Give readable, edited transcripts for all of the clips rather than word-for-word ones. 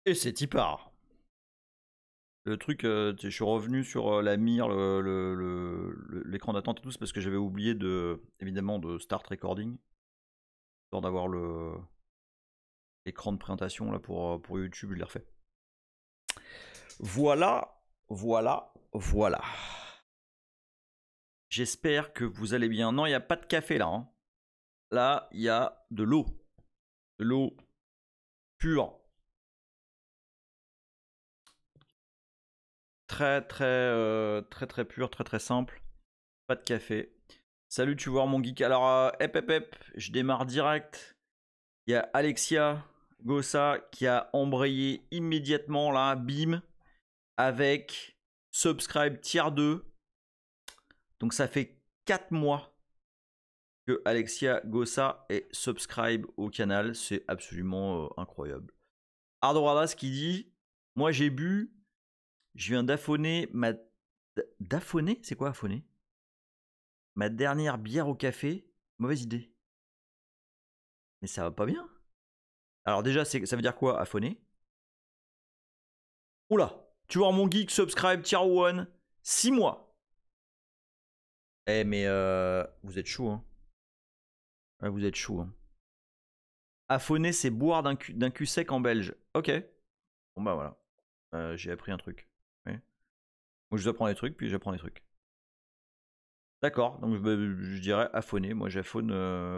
Et c'est y part. Le truc, je suis revenu sur la mire, l'écran d'attente et tout, c'est parce que j'avais oublié évidemment de start recording, histoire d'avoir l'écran de présentation là pour YouTube, je l'ai refait. Voilà, voilà, voilà. J'espère que vous allez bien. Non, il n'y a pas de café là. Hein. Là, il y a de l'eau. De l'eau pure. Très, très pure, très simple. Pas de café. Salut, tu vois mon geek. Alors, je démarre direct. Il y a Alexia Gossa qui a embrayé immédiatement là, bim, avec subscribe tier 2. Donc ça fait 4 mois que Alexia Gossa est subscribe au canal. C'est absolument incroyable. Ardoradas qui dit, moi j'ai bu, je viens d'affoner ma... D'affoner? C'est quoi affoner? Ma dernière bière au café? Mauvaise idée. Mais ça va pas bien. Alors déjà, ça veut dire quoi, affoner? Oula, tu vois mon geek, subscribe, tier 1, 6 mois. Eh mais vous êtes chaud, hein. Ouais, vous êtes chaud, hein. Affoner, c'est boire d'un cul sec en belge. Ok. Bon bah voilà. J'ai appris un truc. Ouais. Moi je apprends des trucs, puis j'apprends des trucs. D'accord, donc je dirais affoner. Moi j'affonne...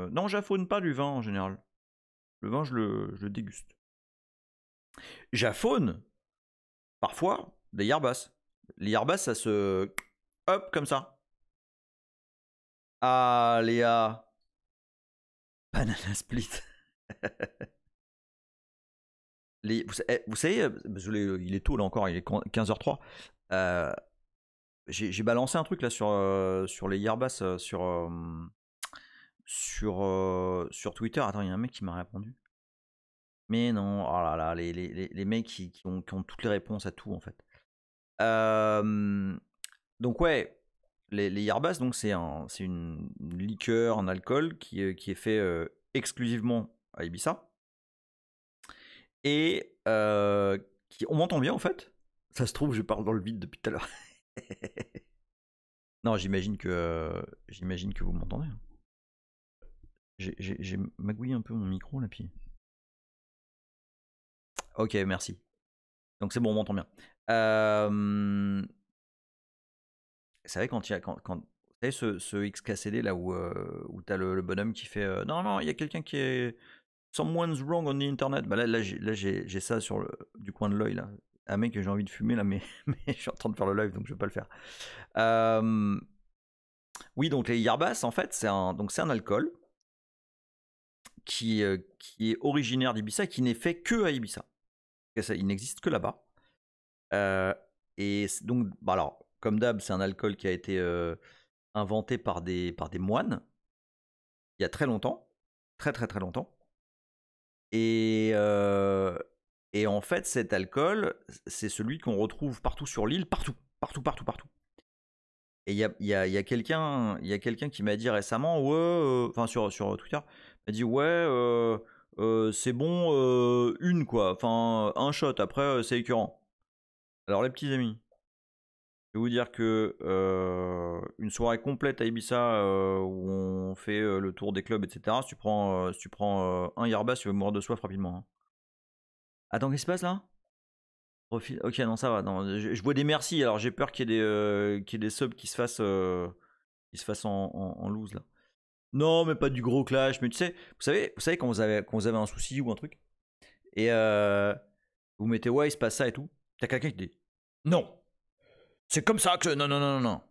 Non, j'affonne pas du vin en général. Le vin, je le déguste. J'affonne parfois des yarbas. Les yarbas, ça se... Hop, comme ça. Ah, Léa. Banana split. Vous savez, il est tôt là encore, il est 15h03. J'ai balancé un truc là sur les Yerbas sur Twitter. Attends, il y a un mec qui m'a répondu. Mais non, oh là là, les mecs qui ont toutes les réponses à tout en fait. Donc ouais, les Yerbas, donc c'est une liqueur, un alcool qui est fait exclusivement à Ibiza. Et on m'entend bien en fait. Ça se trouve, je parle dans le vide depuis tout à l'heure. Non, j'imagine que vous m'entendez. J'ai magouillé un peu mon micro là, puis. Ok, merci. Donc c'est bon, on m'entend bien. Vous savez quand il y a vous savez ce XKCD là où t'as le bonhomme qui fait non, il y a quelqu'un qui est someone's wrong on the internet. Bah là j'ai ça sur du coin de l'œil là. Un mec que j'ai envie de fumer là, mais je suis en train de faire le live donc je vais pas le faire. Oui, donc les Yarbas en fait c'est un alcool qui est originaire d'Ibiza et qui n'est fait que à Ibiza. Il n'existe que là-bas. Et donc, bah alors, comme d'hab, c'est un alcool qui a été inventé par des moines il y a très longtemps, très longtemps. Et en fait, cet alcool, c'est celui qu'on retrouve partout sur l'île, partout. Et il y a quelqu'un qui m'a dit récemment, ouais, enfin sur Twitter, m'a dit ouais, c'est bon, une quoi, enfin un shot. Après, c'est écœurant. Alors les petits amis, je vais vous dire que une soirée complète à Ibiza où on fait le tour des clubs, etc. Si tu prends un yerba, tu vas mourir de soif rapidement. Hein. Attends, qu'est-ce qui se passe là? Ok, non, ça va. Non, je vois des merci. Alors j'ai peur qu'il y ait des subs qui se fassent en loose là. Non, mais pas du gros clash. Mais tu sais, vous savez quand vous avez un souci ou un truc et vous mettez ouais, il se passe ça et tout. T'as quelqu'un qui dit non. C'est comme ça que non.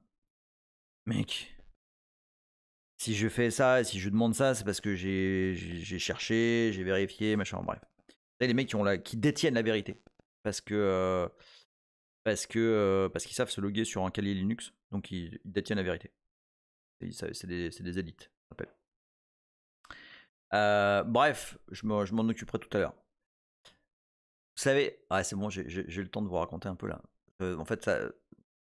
Mec, si je fais ça, si je demande ça, c'est parce que j'ai cherché, j'ai vérifié, machin. Bref, les mecs qui détiennent la vérité parce que parce qu'ils savent se loguer sur un Kali Linux, donc ils détiennent la vérité. C'est des élites, ça s'appelle. Bref, je m'en occuperai tout à l'heure. Vous savez, c'est bon, j'ai le temps de vous raconter un peu là. En fait, ça,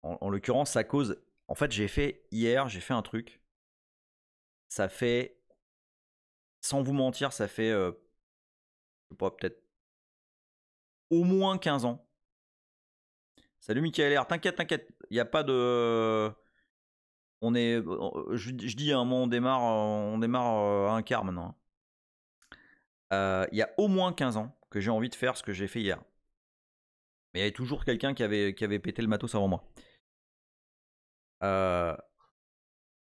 en l'occurrence, ça cause. En fait, j'ai fait un truc. Ça fait, sans vous mentir, ça fait, je sais pas, peut-être au moins 15 ans. Salut Michael R, t'inquiète, il n'y a pas de... je dis à un moment, on démarre à un quart maintenant. Il y a au moins 15 ans que j'ai envie de faire ce que j'ai fait hier. Mais il y avait toujours quelqu'un qui avait pété le matos avant moi.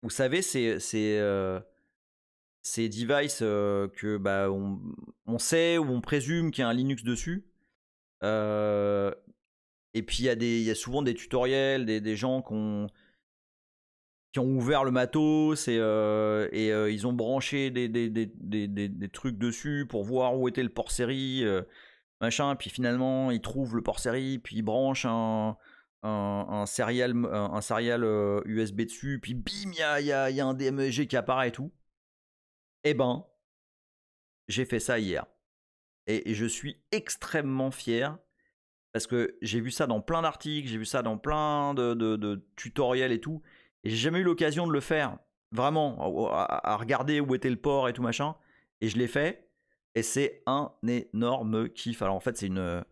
Vous savez, ces devices que bah, on sait ou on présume qu'il y a un Linux dessus. Et puis il y a souvent des tutoriels, des gens qui ont ouvert le matos et ils ont branché des trucs dessus pour voir où était le port série, machin. Puis finalement, ils trouvent le port série, puis ils branchent un serial USB dessus, puis bim, il y a un DMG qui apparaît et tout. Eh ben, j'ai fait ça hier. Et je suis extrêmement fier parce que j'ai vu ça dans plein d'articles, j'ai vu ça dans plein de tutoriels et tout. Et j'ai jamais eu l'occasion de le faire, vraiment, à regarder où était le port et tout machin. Et je l'ai fait. Et c'est un énorme kiff. Alors en fait, c'est une.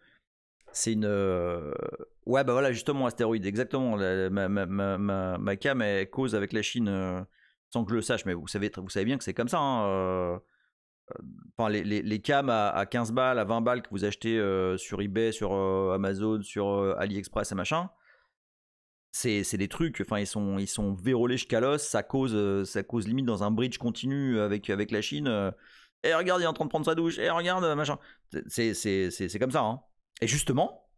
Ouais, bah voilà, justement, astéroïde, exactement. Ma cam, elle cause avec la Chine sans que je le sache. Mais vous savez bien que c'est comme ça. Hein, enfin, les cams à 15 balles, à 20 balles que vous achetez sur eBay, sur Amazon, sur AliExpress et machin, c'est des trucs, enfin ils sont vérolés jusqu'à l'os, ça cause limite dans un bridge continu avec la Chine. Et regarde, il est en train de prendre sa douche, et regarde, machin. C'est comme ça. Hein. Et justement,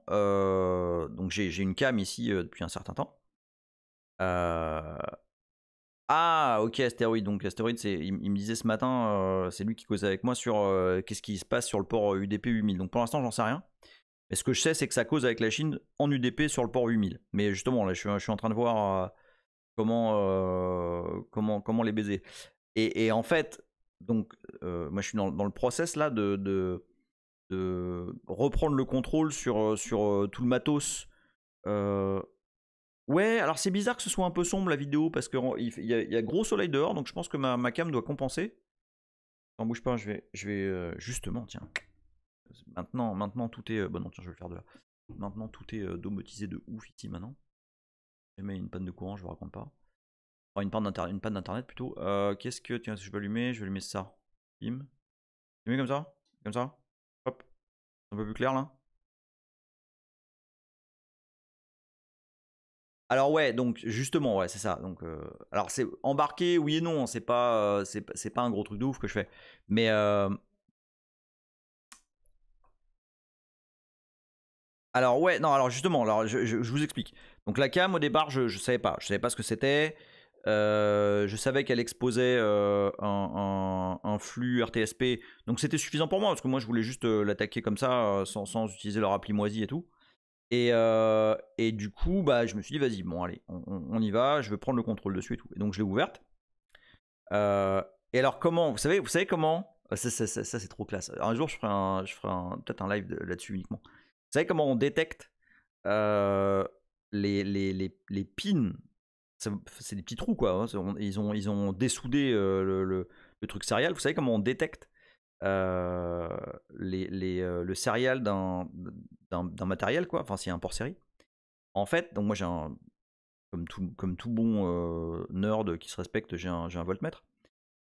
donc j'ai une cam ici depuis un certain temps. Ah, ok, Astéroïde. Donc, Astéroïde, il me disait ce matin, c'est lui qui causait avec moi sur qu'est-ce qui se passe sur le port UDP 8000. Donc, pour l'instant, j'en sais rien. Mais ce que je sais, c'est que ça cause avec la Chine en UDP sur le port 8000. Mais justement, là, je suis en train de voir comment les baiser. Et en fait, donc, moi, je suis dans le process là de reprendre le contrôle sur tout le matos. Ouais, alors c'est bizarre que ce soit un peu sombre la vidéo parce qu'il y a gros soleil dehors, donc je pense que ma cam doit compenser. N'en bouge pas, je vais justement, tiens. Maintenant tout est. Bah non, tiens, je vais le faire de là. Maintenant tout est domotisé de ouf ici maintenant. Si jamais il y a une panne de courant, je vous raconte pas. Enfin, une panne d'internet plutôt. Qu'est-ce que. Tiens, si je vais allumer ça. Bim. Tu mets comme ça? Comme ça? Hop. C'est un peu plus clair là? Alors ouais, donc justement, ouais, c'est ça. Donc, alors c'est embarqué, oui et non. C'est pas un gros truc de ouf que je fais. Mais alors ouais, non, alors justement, alors je vous explique. Donc la cam au départ, je savais pas ce que c'était. Je savais qu'elle exposait un flux RTSP, donc c'était suffisant pour moi parce que moi je voulais juste l'attaquer comme ça, sans utiliser leur appli moisi et tout. Et du coup, bah, je me suis dit, vas-y, bon, allez, on y va, je vais prendre le contrôle dessus et tout. Et donc, je l'ai ouverte. Et alors, comment, vous savez comment ça c'est trop classe. Un jour, je ferai peut-être un live là-dessus uniquement. Vous savez comment on détecte les pins? C'est des petits trous, quoi. Hein. Ils ont dessoudé le truc serial. Vous savez comment on détecte le serial d'un matériel, quoi. Enfin, s'il y a un port série. En fait, donc moi j'ai comme tout bon nerd qui se respecte, j'ai un voltmètre.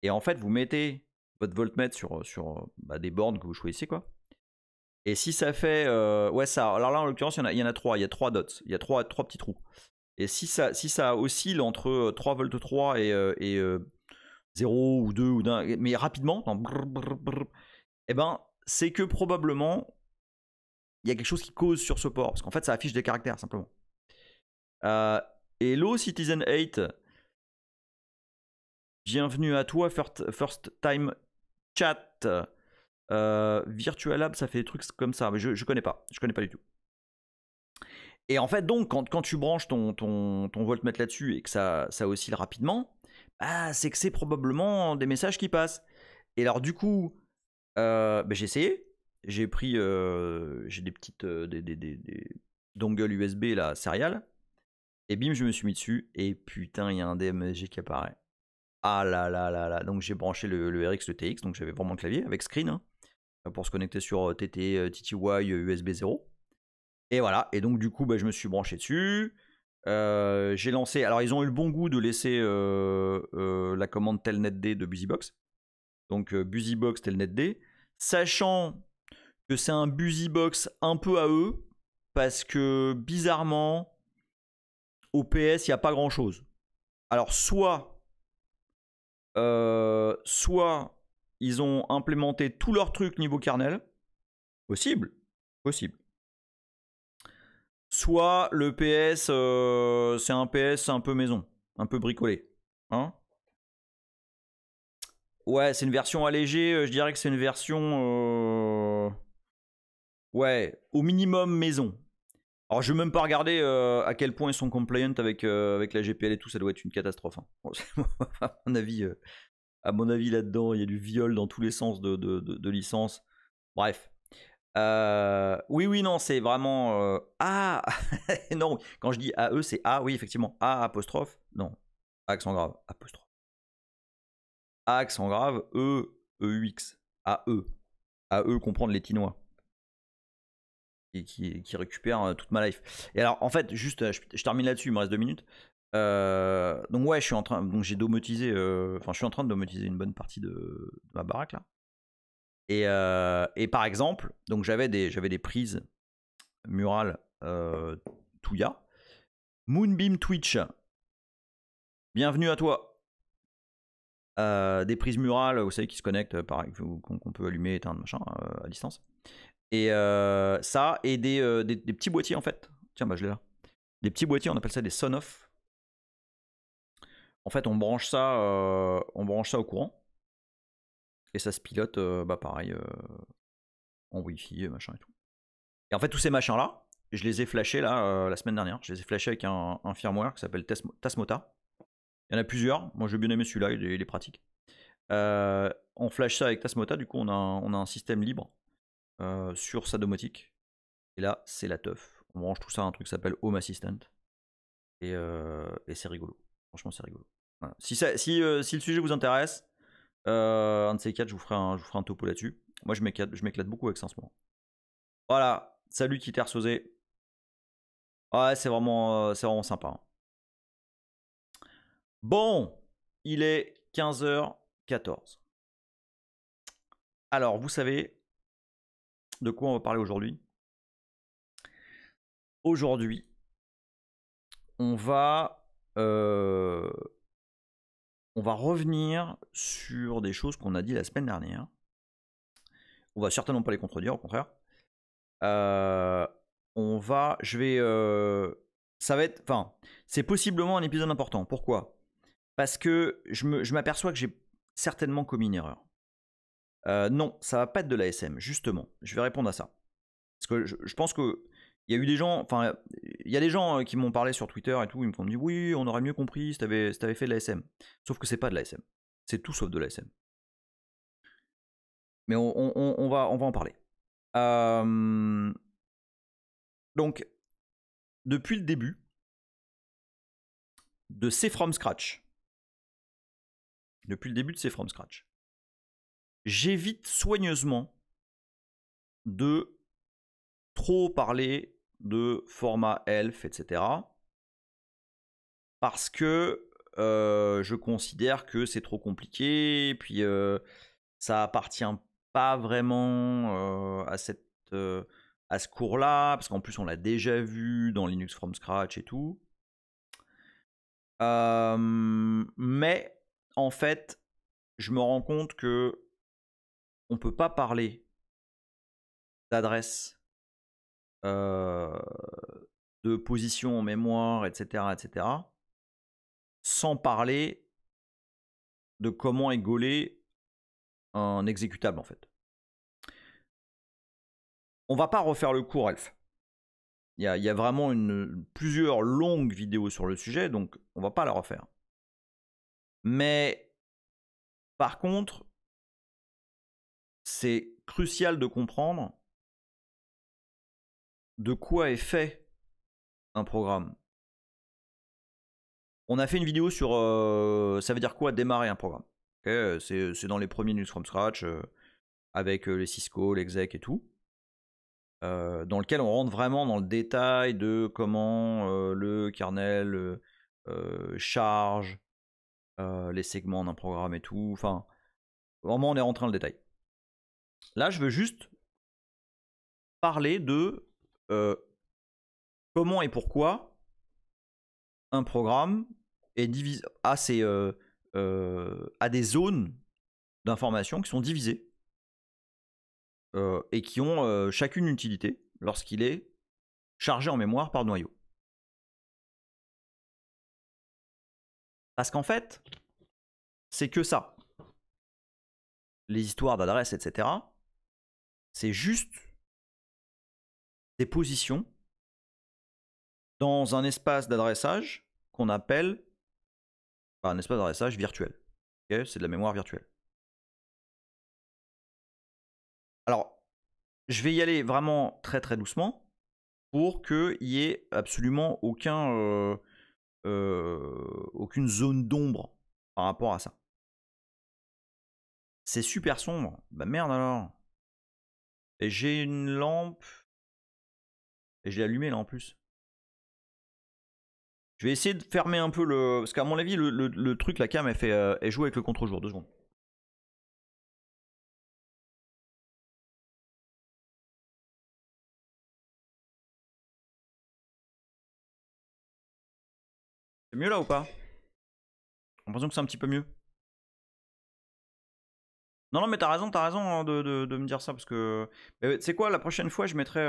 Et en fait, vous mettez votre voltmètre sur bah, des bornes que vous choisissez, quoi. Et si ça fait ouais, ça, alors là en l'occurrence il y en a 3, il y a 3 dots, il y a 3 petits trous. Et si ça oscille entre 3 volts 3 et 0 ou 2 ou d'un, mais rapidement, et ben c'est que probablement il y a quelque chose qui cause sur ce port, parce qu'en fait ça affiche des caractères simplement. Hello Citizen 8, bienvenue à toi, first time chat. Virtual Lab, ça fait des trucs comme ça, mais je connais pas du tout. Et en fait, donc, quand tu branches ton voltmètre là-dessus et que ça oscille rapidement, bah, c'est que c'est probablement des messages qui passent. Et alors, du coup, bah, j'ai essayé. J'ai pris, j'ai des petites des dongles USB là, serial. Et bim, je me suis mis dessus. Et putain, il y a un DMSG qui apparaît. Ah là là là là. Donc, j'ai branché le RX, le TX. Donc, j'avais vraiment le clavier avec screen. Hein. pour se connecter sur TT, TTY, USB 0. Et voilà, et donc du coup je me suis branché dessus. J'ai lancé, alors ils ont eu le bon goût de laisser la commande telnetd de BusyBox. Donc BusyBox telnetd, sachant que c'est un BusyBox un peu à eux, parce que bizarrement, au PS, il n'y a pas grand chose. Alors soit ils ont implémenté tous leurs trucs niveau kernel, possible. Soit le PS, c'est un PS un peu maison, un peu bricolé. Hein? Ouais, c'est une version allégée, je dirais que c'est une version... ouais, au minimum maison. Alors je vais même pas regarder à quel point ils sont compliant avec la GPL et tout, ça doit être une catastrophe. Hein. à mon avis là-dedans, il y a du viol dans tous les sens de licence. Bref. Oui, non, c'est vraiment... Ah non, quand je dis AE, c'est A, oui, effectivement. A apostrophe, non. Accent grave, apostrophe. A accent grave, E, EUX. AE. AE comprendre les Tinois. Et qui récupère toute ma life. Et alors, en fait, juste, je termine là-dessus, il me reste 2 minutes. Donc ouais, j'ai domotisé, je suis en train de domotiser une bonne partie de ma baraque là. Et par exemple, donc j'avais des prises murales Touya. Moonbeam Twitch, bienvenue à toi. Des prises murales, vous savez, qui se connectent, qu'on peut allumer, éteindre, machin, à distance. Et ça, et des petits boîtiers en fait. Tiens, je l'ai là. Des petits boîtiers, on appelle ça des son-off. En fait, on branche ça au courant. Et ça se pilote, pareil, en Wi-Fi, machin et tout. Et en fait, tous ces machins-là, je les ai flashés là, la semaine dernière. Je les ai flashés avec un firmware qui s'appelle Tasmota. Il y en a plusieurs. Moi, j'ai bien aimé celui-là, il est pratique. On flash ça avec Tasmota, du coup, on a un système libre sur sa domotique. Et là, c'est la teuf. On branche tout ça à un truc qui s'appelle Home Assistant. Et c'est rigolo. Franchement, c'est rigolo. Voilà. Si le sujet vous intéresse, un de ces quatre, je vous ferai un topo là-dessus. Moi, je m'éclate beaucoup avec ça en ce moment. Voilà. Salut Kiter Sosé. Ouais, c'est vraiment sympa. Hein. Bon, il est 15h14. Alors, vous savez de quoi on va parler aujourd'hui? Aujourd'hui, on va revenir sur des choses qu'on a dit la semaine dernière. On va certainement pas les contredire, au contraire. C'est possiblement un épisode important. Pourquoi? Parce que je m'aperçois que j'ai certainement commis une erreur. Non, ça va pas être de l'ASM, justement. Je vais répondre à ça. Parce que je pense que il y a eu des gens, il y a des gens qui m'ont parlé sur Twitter et tout, ils m'ont dit oui, on aurait mieux compris si t'avais fait de l'ASM. Sauf que c'est pas de l'ASM. C'est tout sauf de l'ASM. Mais on va en parler. Donc, depuis le début de C from Scratch, j'évite soigneusement de trop parler de format ELF, etc. Parce que je considère que c'est trop compliqué, et puis ça appartient pas vraiment à ce cours-là, parce qu'en plus on l'a déjà vu dans Linux from Scratch et tout. Mais en fait, je me rends compte que on peut pas parler d'adresse, de position en mémoire, etc., sans parler de comment est gaulé un exécutable en fait. On va pas refaire le cours ELF. Il y a vraiment plusieurs longues vidéos sur le sujet, donc on va pas la refaire. Mais par contre, c'est crucial de comprendre de quoi est fait un programme. On a fait une vidéo sur ça veut dire quoi démarrer un programme. Okay, c'est dans les premiers Linux from Scratch. avec les Cisco, l'exec et tout, dans lequel on rentre vraiment dans le détail de comment le kernel charge les segments d'un programme et tout. Enfin, vraiment, on est rentré dans le détail. Là, je veux juste parler de comment et pourquoi un programme est divisé, a des zones d'informations qui sont divisées et qui ont chacune une utilité lorsqu'il est chargé en mémoire par noyau. Parce qu'en fait, c'est que ça. Les histoires d'adresses, etc., c'est juste des positions dans un espace d'adressage qu'on appelle un espace d'adressage virtuel. Okay, c'est de la mémoire virtuelle. Alors, je vais y aller vraiment très très doucement pour qu'il n'y ait absolument aucune zone d'ombre par rapport à ça. C'est super sombre. Bah merde alors. Et j'ai une lampe. Et je l'ai allumée là en plus. Je vais essayer de fermer un peu le... Parce qu'à mon avis, le truc, la cam, elle joue avec le contre-jour. 2 secondes. C'est mieux là ou pas? J'ai l'impression que c'est un petit peu mieux. Non, mais t'as raison hein, de me dire ça parce que... Tu sais quoi, la prochaine fois, je mettrai...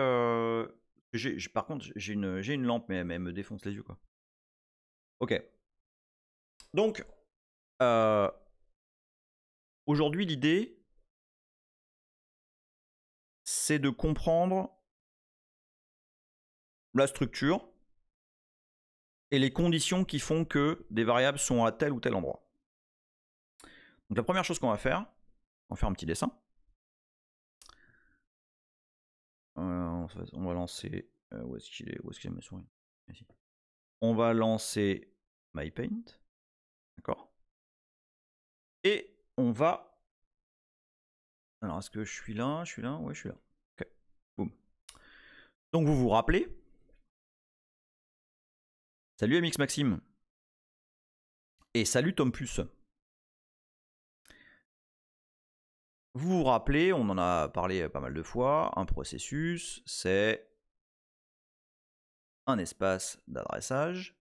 par contre, j'ai une lampe, mais elle me défonce les yeux, quoi. Ok. Donc, aujourd'hui, l'idée, c'est de comprendre la structure et les conditions qui font que des variables sont à tel ou tel endroit. Donc la première chose qu'on va faire, on va faire un petit dessin. On va lancer... où est-ce qu'il est ma souris? Ici. On va lancer MyPaint. D'accord. Et on va... Alors, est-ce que je suis là? Ouais, je suis là. Ok. Boum. Donc, vous vous rappelez? Salut MX Maxime. Et salut Tom Plus. Vous vous rappelez, on en a parlé pas mal de fois, un processus, c'est un espace d'adressage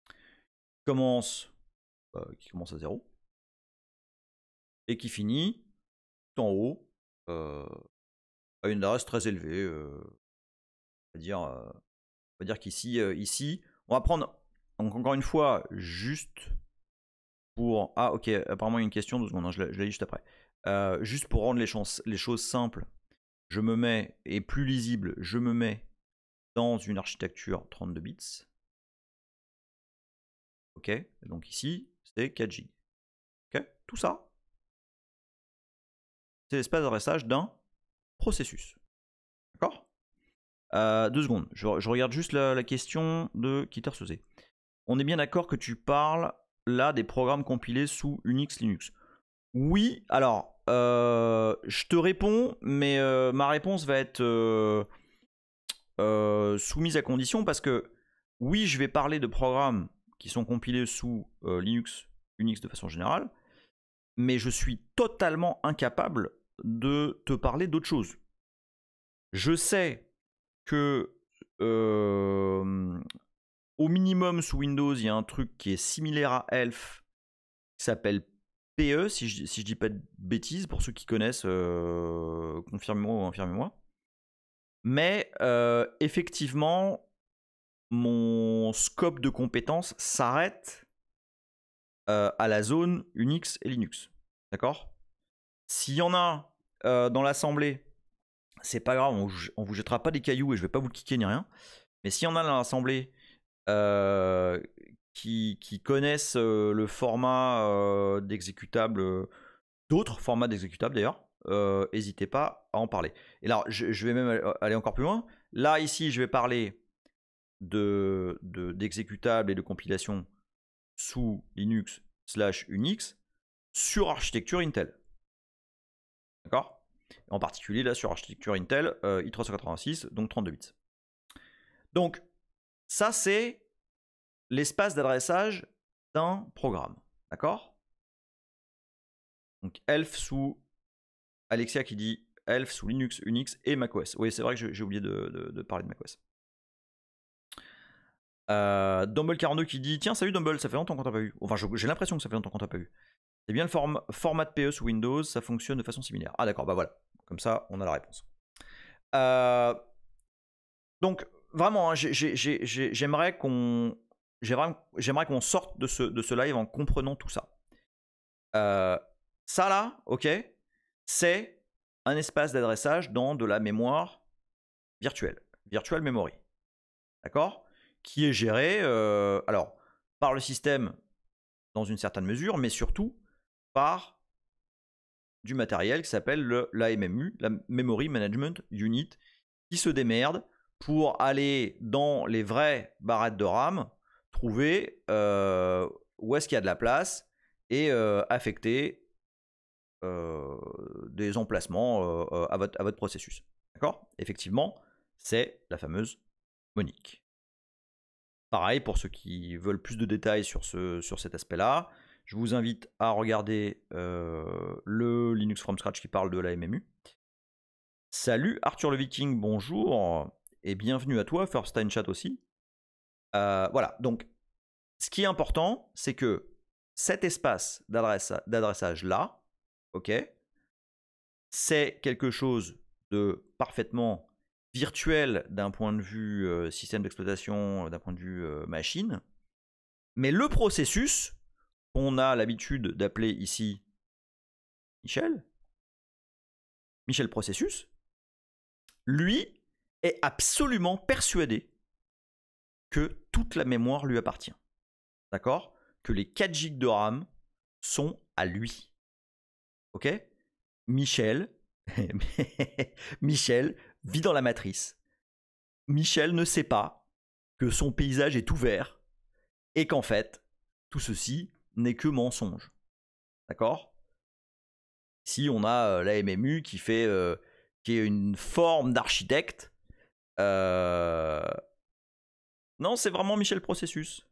qui commence à 0 et qui finit tout en haut à une adresse très élevée. On va dire qu'ici, on va prendre, donc encore une fois, juste pour... Ah ok, apparemment il y a une question, 2 secondes, hein, je l'ai juste après. Juste pour rendre les choses simples, je me mets, et plus lisible, je me mets dans une architecture 32 bits. Ok, donc ici, c'est 4 Go. Ok, tout ça, c'est l'espace d'adressage d'un processus. D'accord 2 secondes, je regarde juste la question de Kitter Sosé. On est bien d'accord que tu parles là des programmes compilés sous Unix, Linux? Oui, alors, je te réponds, mais ma réponse va être soumise à condition parce que oui, je vais parler de programmes qui sont compilés sous Linux, Unix de façon générale, mais je suis totalement incapable de te parler d'autre chose. Je sais que au minimum sous Windows, il y a un truc qui est similaire à Elf qui s'appelle PE, si je dis pas de bêtises, pour ceux qui connaissent, confirmez-moi ou infirmez-moi. Mais effectivement, mon scope de compétences s'arrête à la zone Unix et Linux. D'accord? S'il y en a dans l'assemblée, c'est pas grave, on vous jettera pas des cailloux et je vais pas vous le kicker ni rien. Mais s'il y en a dans l'assemblée qui connaissent le format d'exécutable, d'autres formats d'exécutable d'ailleurs, n'hésitez pas à en parler. Et là, je vais même aller encore plus loin. Là, ici, je vais parler d'exécutable et de compilation sous Linux /Unix sur architecture Intel. D'accord? en particulier là sur architecture Intel i386, donc 32 bits. Donc ça c'est l'espace d'adressage d'un programme, d'accord? Donc Elf sous Alexia qui dit Elf sous Linux, Unix et macOS. Oui, c'est vrai que j'ai oublié de parler de macOS. Dumble42 qui dit tiens, salut Dumble, ça fait longtemps qu'on t'a pas vu. Enfin, j'ai l'impression que ça fait longtemps qu'on t'a pas vu. C'est bien le format de PE sous Windows, ça fonctionne de façon similaire. Ah d'accord, bah voilà. Comme ça, on a la réponse. Donc, vraiment, hein, j'aimerais qu'on sorte de ce live en comprenant tout ça. Ça là, ok, c'est un espace d'adressage dans de la mémoire virtuelle, virtual memory, d'accord, qui est géré alors par le système dans une certaine mesure, mais surtout par du matériel qui s'appelle l'AMMU, la Memory Management Unit, qui se démerde pour aller dans les vraies barrettes de RAM, trouver où est-ce qu'il y a de la place et affecter des emplacements à votre processus. D'accord? Effectivement, c'est la fameuse Monique. Pareil, pour ceux qui veulent plus de détails sur cet aspect-là, je vous invite à regarder le Linux from Scratch qui parle de la MMU. Salut Arthur le Viking, bonjour, et bienvenue à toi, First Time Chat aussi. Voilà, donc ce qui est important, c'est que cet espace d'adressage là, ok, c'est quelque chose de parfaitement virtuel d'un point de vue système d'exploitation, d'un point de vue machine, mais le processus qu'on a l'habitude d'appeler ici Michel processus, lui est absolument persuadé que toute la mémoire lui appartient. D'accord? Que les 4 GB de RAM sont à lui. Ok? Michel vit dans la matrice. Michel ne sait pas que son paysage est ouvert et qu'en fait, tout ceci n'est que mensonge. D'accord? Ici, on a la MMU qui est une forme d'architecte. Non, c'est vraiment Michel Processus.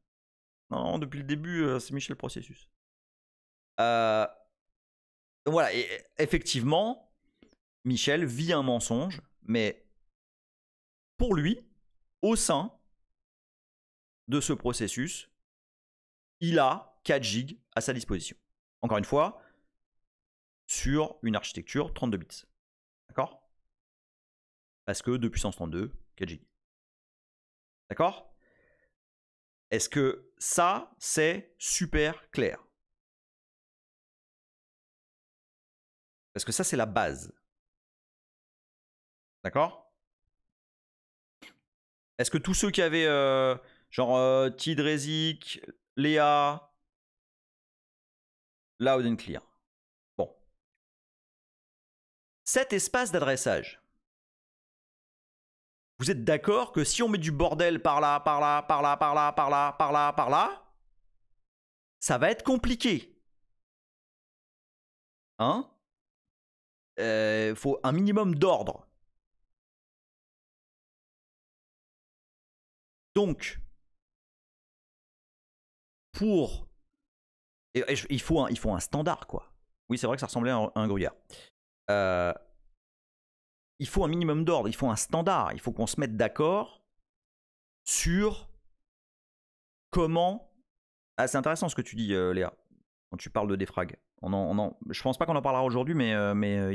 Non, depuis le début, c'est Michel Processus. Donc voilà, et effectivement, Michel vit un mensonge, mais pour lui, au sein de ce processus, il a 4 GB à sa disposition. Encore une fois, sur une architecture 32 bits. D'accord? Parce que 2 puissance 32, 4 GB. D'accord? Est-ce que ça, c'est super clair? Parce que ça, c'est la base. D'accord? Est-ce que tous ceux qui avaient genre Tidrezik, Léa, loud and clear? Bon. Cet espace d'adressage, vous êtes d'accord que si on met du bordel par là, par là, par là, par là, par là, par là, par là, ça va être compliqué. Hein? Faut un minimum d'ordre. Donc, pour... il faut un standard, quoi. Oui, c'est vrai que ça ressemblait à un gruyère. Il faut un minimum d'ordre, il faut un standard. Il faut qu'on se mette d'accord sur comment... Ah, c'est intéressant ce que tu dis, Léa, quand tu parles de défrag. Je pense pas qu'on en parlera aujourd'hui, mais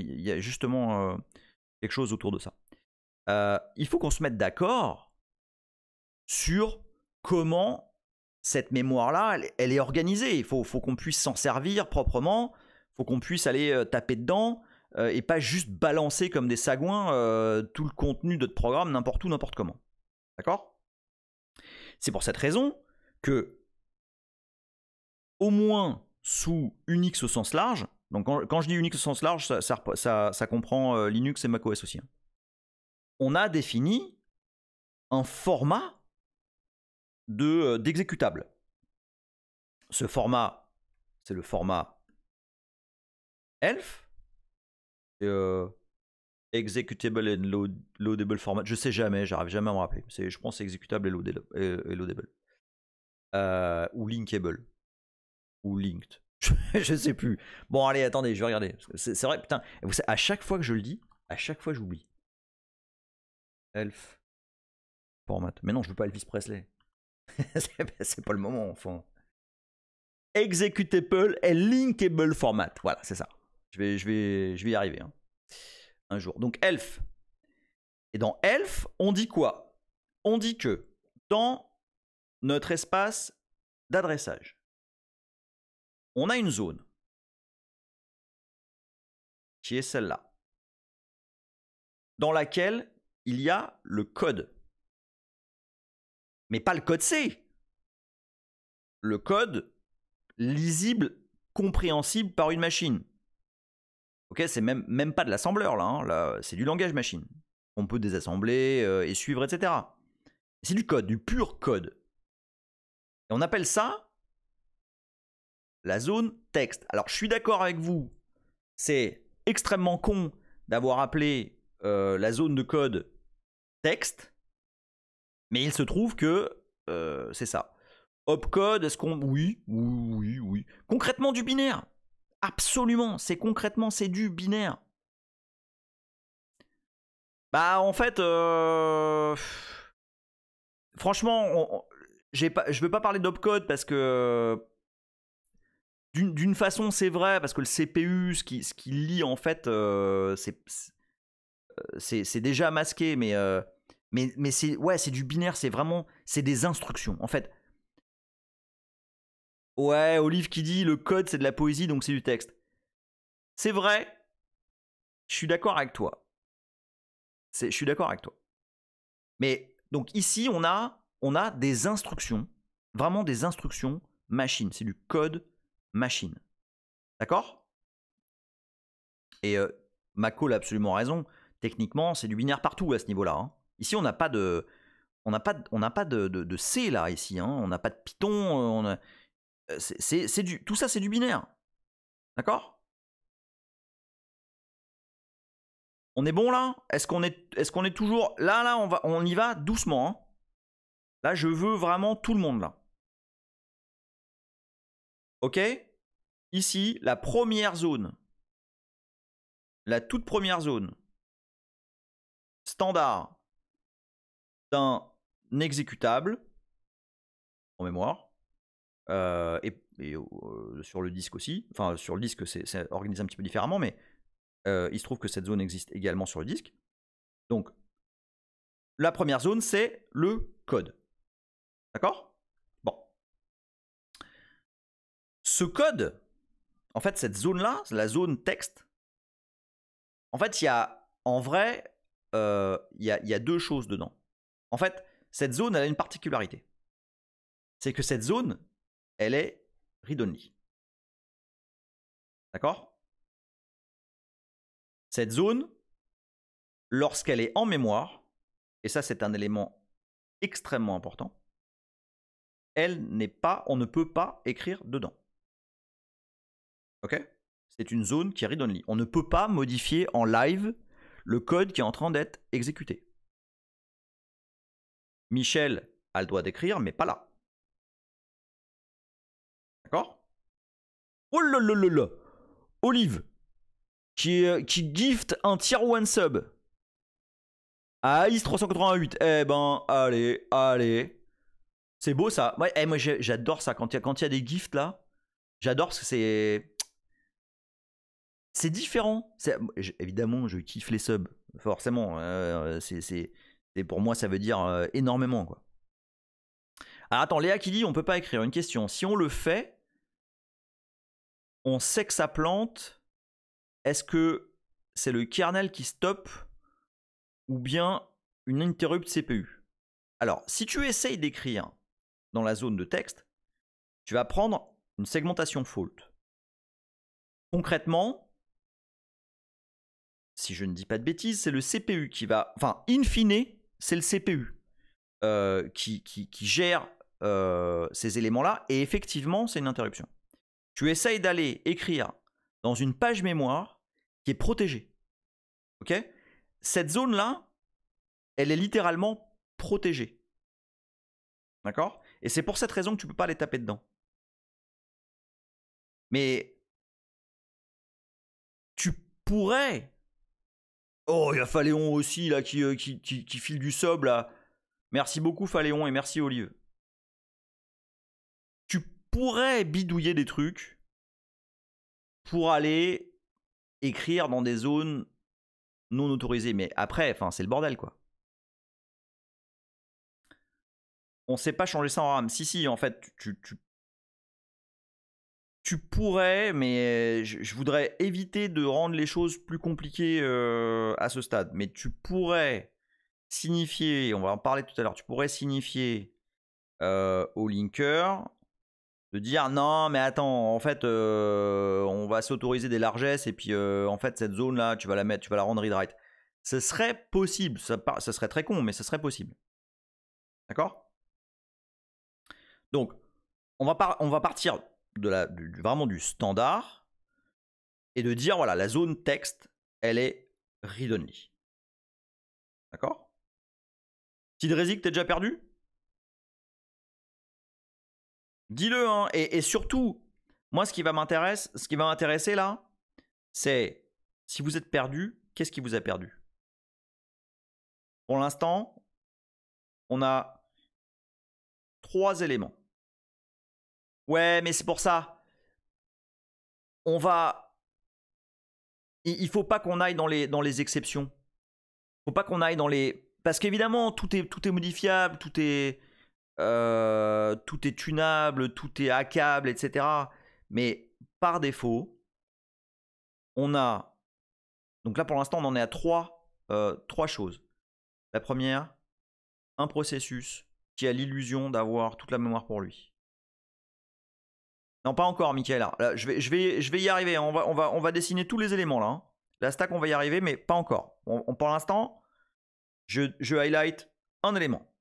il y a justement quelque chose autour de ça. Il faut qu'on se mette d'accord sur comment cette mémoire-là, elle est organisée. Il faut qu'on puisse s'en servir proprement, il faut qu'on puisse aller taper dedans et pas juste balancer comme des sagouins tout le contenu de notre programme n'importe où, n'importe comment. D'accord? C'est pour cette raison que, au moins sous Unix au sens large, donc quand je dis Unix au sens large, ça comprend Linux et macOS aussi, hein, on a défini un format d'exécutable. Ce format, c'est le format ELF. Executable and loadable format. Je sais jamais, j'arrive jamais à me rappeler. Je pense executable et loadable. Ou linkable. Ou linked. Je sais plus. Bon, allez, attendez, je vais regarder. C'est vrai, putain, à chaque fois que je le dis, à chaque fois j'oublie. Elf. Format. Mais non, je veux pas Elvis Presley. C'est pas le moment, enfin. Executable et linkable format. Voilà, c'est ça. Je vais y arriver. Hein. Un jour. Donc, Elf. Et dans Elf, on dit quoi? On dit que dans notre espace d'adressage, on a une zone qui est celle-là, dans laquelle il y a le code. Mais pas le code C. Le code lisible, compréhensible par une machine. Ok, c'est même pas de l'assembleur là, hein. Là c'est du langage machine. On peut désassembler et suivre, etc. C'est du code, du pur code. Et on appelle ça la zone texte. Alors je suis d'accord avec vous, c'est extrêmement con d'avoir appelé la zone de code texte, mais il se trouve que c'est ça. Opcode, est-ce qu'on... Oui. Concrètement du binaire. Absolument, c'est concrètement, c'est du binaire. Bah en fait, franchement, je veux pas parler d'opcode parce que d'une façon c'est vrai, parce que le CPU, ce qui lit en fait, c'est déjà masqué, mais c'est du binaire, c'est vraiment, c'est des instructions. En fait, ouais, Olive qui dit le code c'est de la poésie, donc c'est du texte. C'est vrai, je suis d'accord avec toi. Je suis d'accord avec toi. Mais donc ici, on a des instructions, vraiment des instructions machine. C'est du code machine. D'accord? Et Mako a absolument raison. Techniquement, c'est du binaire partout à ce niveau-là. Hein. Ici, on n'a pas de, de C là ici. Hein. On n'a pas de Python. Tout ça, c'est du binaire. D'accord? On est bon là? Est-ce qu'on est toujours... Là, on y va doucement. Hein. Là, je veux vraiment tout le monde là. Ok? Ici, la première zone. La toute première zone. Standard d'un exécutable en mémoire. Et sur le disque aussi. Enfin, sur le disque, c'est organisé un petit peu différemment, mais il se trouve que cette zone existe également sur le disque. Donc, la première zone, c'est le code. D'accord? Bon. Ce code, en fait, cette zone-là, la zone texte, en fait, il y a, en vrai, il y a deux choses dedans. En fait, cette zone, elle a une particularité. C'est que cette zone, elle est read-only. D'accord? Cette zone, lorsqu'elle est en mémoire, et ça c'est un élément extrêmement important, on ne peut pas écrire dedans. Ok? C'est une zone qui est read-only. On ne peut pas modifier en live le code qui est en train d'être exécuté. Michel a le droit d'écrire, mais pas là. D'accord? Oh là là là là! Olive, qui gift un tier 1 sub à Ice388. Eh ben, allez. C'est beau ça. Ouais, moi j'adore ça quand il y a des gifts là. J'adore parce que c'est différent. Évidemment, je kiffe les subs. Forcément. Pour moi, ça veut dire énormément. Quoi. Alors attends, Léa qui dit on peut pas écrire. Une question. Si on le fait, on sait que ça plante. Est-ce que c'est le kernel qui stoppe ou bien une interrupt CPU? Alors, si tu essayes d'écrire dans la zone de texte, tu vas prendre une segmentation fault. Concrètement, si je ne dis pas de bêtises, c'est le CPU qui va... Enfin, in fine, c'est le CPU qui gère ces éléments-là. Et effectivement, c'est une interruption. Tu essayes d'aller écrire dans une page mémoire qui est protégée. Ok? cette zone-là, elle est littéralement protégée. D'accord? Et c'est pour cette raison que tu ne peux pas les taper dedans. Mais tu pourrais... Oh, il y a Phaléon aussi, là, qui file du sub, là. Merci beaucoup, Phaléon, et merci, Olive. Tu pourrais bidouiller des trucs pour aller écrire dans des zones non autorisées. Mais après, enfin, c'est le bordel, quoi. On sait pas changer ça en RAM. Si, en fait, tu pourrais, mais je voudrais éviter de rendre les choses plus compliquées à ce stade. Mais tu pourrais signifier, on va en parler tout à l'heure, tu pourrais signifier au linker de dire non, mais attends, en fait, on va s'autoriser des largesses et puis en fait, cette zone-là, tu vas la rendre read write. Ce serait possible, ça serait très con, mais ce serait possible. D'accord? Donc, on va partir vraiment du standard et de dire voilà, la zone texte, elle est read-only. D'accord? Tidrezik, t'es déjà perdu? Dis-le, hein. Et surtout, moi, ce qui va m'intéresser là, c'est si vous êtes perdu, qu'est-ce qui vous a perdu? Pour l'instant, on a 3 éléments. Ouais, mais c'est pour ça. On va... Il faut pas qu'on aille dans les exceptions. Faut pas qu'on aille dans les... Parce qu'évidemment, tout est modifiable, tout est tunable, tout est hackable, etc. Mais par défaut, on a... Donc là, pour l'instant, on en est à 3 choses. La première, un processus qui a l'illusion d'avoir toute la mémoire pour lui. Non, pas encore, Mickaël. Là, je vais y arriver. On va dessiner tous les éléments là. Hein. La stack, on va y arriver, mais pas encore. Pour l'instant, je highlight un élément.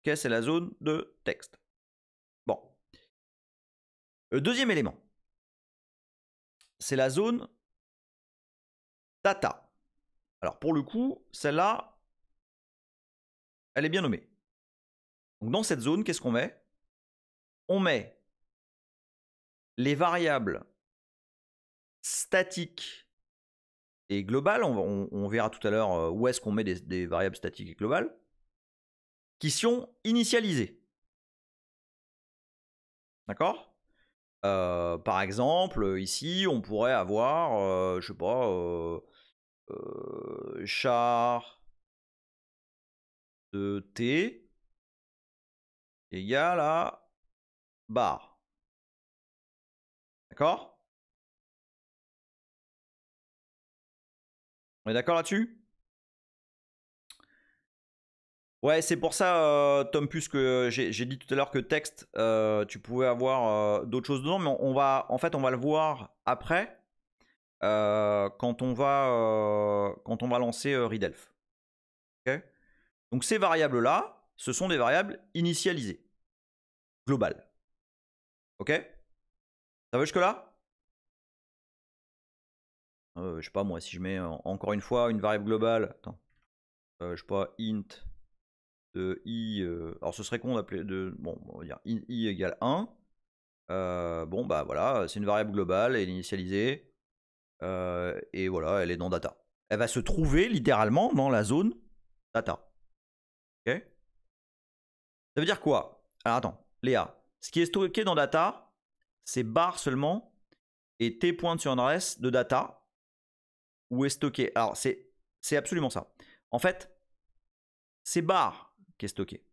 Okay, c'est la zone de texte. Bon. Le deuxième élément, c'est la zone data. Alors, pour le coup, celle-là, elle est bien nommée. Donc, dans cette zone, qu'est-ce qu'on met? On met les variables statiques et globales. On verra tout à l'heure où est-ce qu'on met des variables statiques et globales qui sont initialisées. D'accord? Par exemple, ici, on pourrait avoir, je sais pas, char de t égale à bar. D'accord? On est d'accord là-dessus? Ouais, c'est pour ça, Tom Puce, que j'ai dit tout à l'heure que texte, tu pouvais avoir d'autres choses dedans, mais en fait, on va le voir après, quand on va lancer readelf. Okay, donc ces variables-là, ce sont des variables initialisées, globales. Ok? Ça va jusque-là? Je sais pas, moi, si je mets encore une fois une variable globale, attends, je sais pas, int de i, alors ce serait con d'appeler bon, on va dire i égale 1. Bon, bah voilà, c'est une variable globale, elle est initialisée, et voilà, elle est dans data. Elle va se trouver littéralement dans la zone data. Ok? Ça veut dire quoi? Alors attends, Léa, ce qui est stocké dans data, c'est bar seulement et t pointe sur un adresse de data où est stocké. Alors c'est absolument ça. En fait, c'est bar qui est stocké.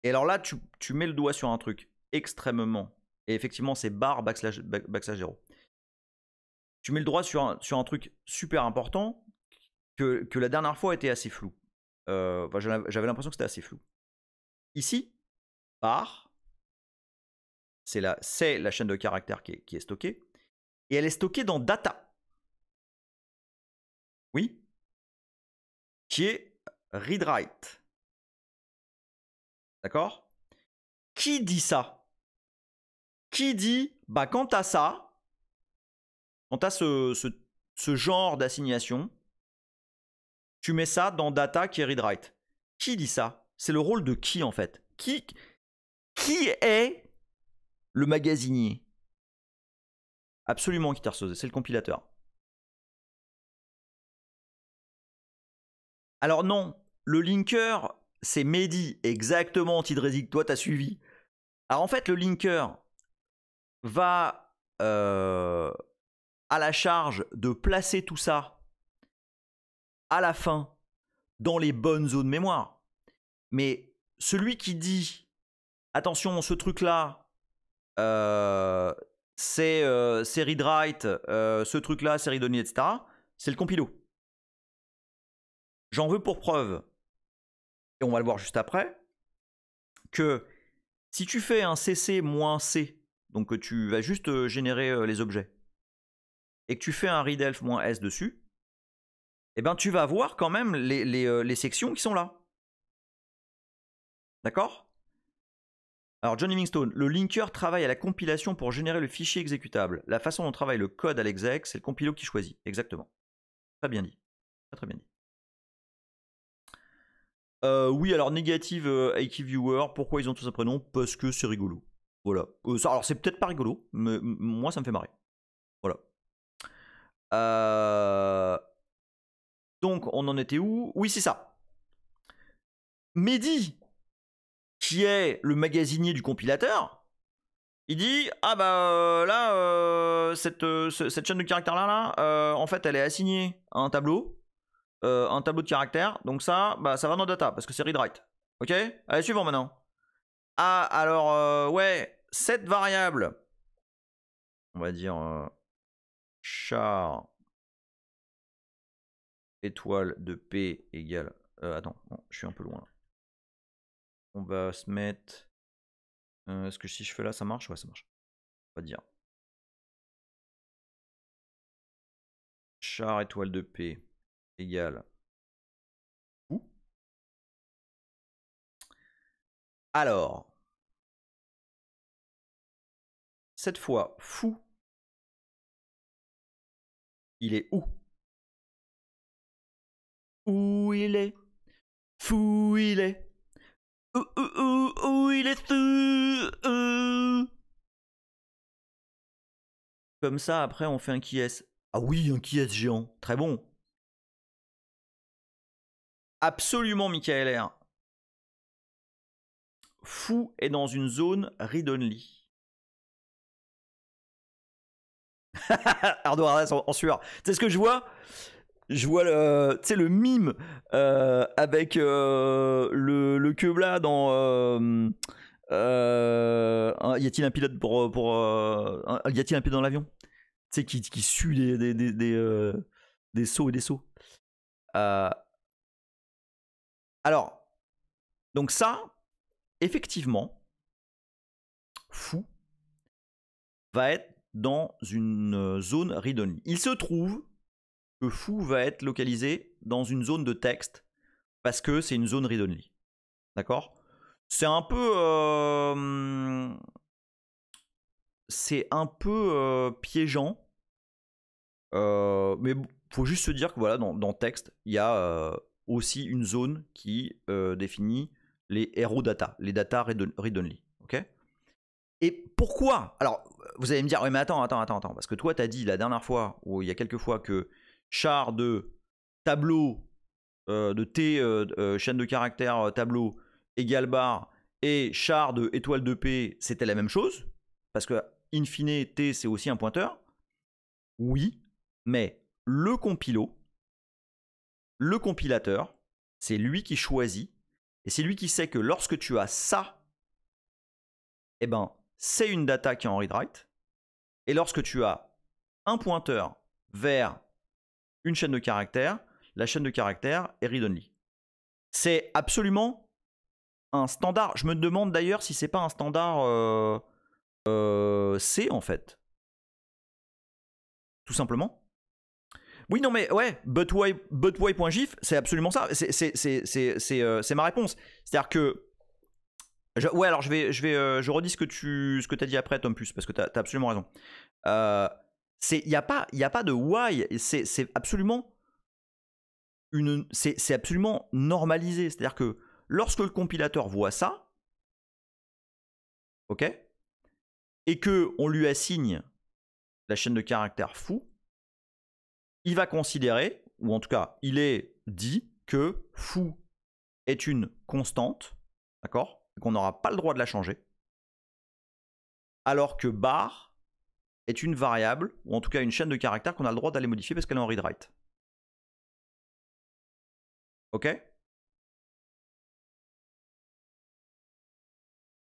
Et alors là, tu mets le doigt sur un truc extrêmement. Et effectivement, c'est bar backslash 0. Tu mets le doigt sur un truc super important que la dernière fois était assez flou. Enfin, j'avais l'impression que c'était assez flou. Ici, bar, c'est la chaîne de caractères qui est stockée. Et elle est stockée dans data. Oui. Qui est read-write. D'accord? Qui dit ça? Qui dit, bah quand t'as ça, quand t'as ce genre d'assignation, tu mets ça dans data qui est read write. Qui dit ça? C'est le rôle de qui en fait? Qui est le magasinier? Absolument, Kitterseuse, c'est le compilateur. Alors non, le linker, c'est Mehdi, exactement, Tidrezik, toi t'as suivi. Alors en fait, le linker va à la charge de placer tout ça à la fin dans les bonnes zones mémoire. Mais celui qui dit attention, ce truc-là, c'est read-write, ce truc-là, c'est read-only, etc., c'est le compilo. J'en veux pour preuve, et on va le voir juste après, que si tu fais un cc-c, donc que tu vas juste générer les objets, et que tu fais un readelf-s dessus, eh ben tu vas voir quand même les sections qui sont là. D'accord? Alors John Livingstone, le linker travaille à la compilation pour générer le fichier exécutable. La façon dont travaille le code à l'exec, c'est le compilo qui choisit. Exactement. Très bien dit. Très bien dit. Oui, alors négative IQ Viewer, pourquoi ils ont tous un prénom? Parce que c'est rigolo. Voilà. Alors c'est peut-être pas rigolo, mais moi ça me fait marrer. Voilà. Donc on en était où? Oui, c'est ça. Mehdi, qui est le magasinier du compilateur, il dit ah bah là cette chaîne de caractères là en fait elle est assignée à un tableau de caractères, donc ça bah ça va dans data parce que c'est read write. Ok, allez suivant maintenant. Ah alors ouais, cette variable, on va dire char étoile de p égale attends, non, je suis un peu loin là. On va se mettre est-ce que si je fais là ça marche? Ouais, ça marche. On va dire char étoile de p égale fou. Alors cette fois fou, il est où? Où il est? Fou il est. Où il est fou. Comme ça après on fait un qui est. Ah oui, un qui est géant, très bon. Absolument, Michael R. Fou est dans une zone read-only. Ardo Ardas en sueur. Tu sais ce que je vois? Je vois le mime avec le quebla dans y a-t-il un pilote y a-t-il un pilote dans l'avion? Tu sais qui sue des sauts et des sauts. Alors, donc ça, effectivement, fou va être dans une zone read-only. Il se trouve que fou va être localisé dans une zone de texte parce que c'est une zone read-only. D'accord? C'est un peu piégeant, mais faut juste se dire que voilà, dans texte, il y a aussi une zone qui définit les hero data, les data read-only. Ok? Et pourquoi? Alors, vous allez me dire, oui, mais attends, parce que toi, tu as dit la dernière fois, ou il y a quelques fois, que char de tableau de T, chaîne de caractères tableau égale bar, et char de étoile de P, c'était la même chose, parce que in fine, T, c'est aussi un pointeur. Oui, mais le compilateur, c'est lui qui choisit, et c'est lui qui sait que lorsque tu as ça, eh ben, c'est une data qui est en read-write, et lorsque tu as un pointeur vers une chaîne de caractères, la chaîne de caractères est read-only. C'est absolument un standard. Je me demande d'ailleurs si c'est pas un standard C en fait. Tout simplement. Oui, non, mais ouais, butwhy.gif, c'est absolument ça. C'est ma réponse. C'est-à-dire que. Ouais, alors je redis ce que t'as dit après, Tom Puce, parce que t'as absolument raison. Il n'y a pas de why. C'est absolument c'est absolument normalisé. C'est-à-dire que lorsque le compilateur voit ça, ok, et que on lui assigne la chaîne de caractères foo, il va considérer, ou en tout cas, il est dit que foo est une constante, d'accord, qu'on n'aura pas le droit de la changer, alors que bar est une variable, ou en tout cas une chaîne de caractères qu'on a le droit d'aller modifier parce qu'elle est en read-write. Ok?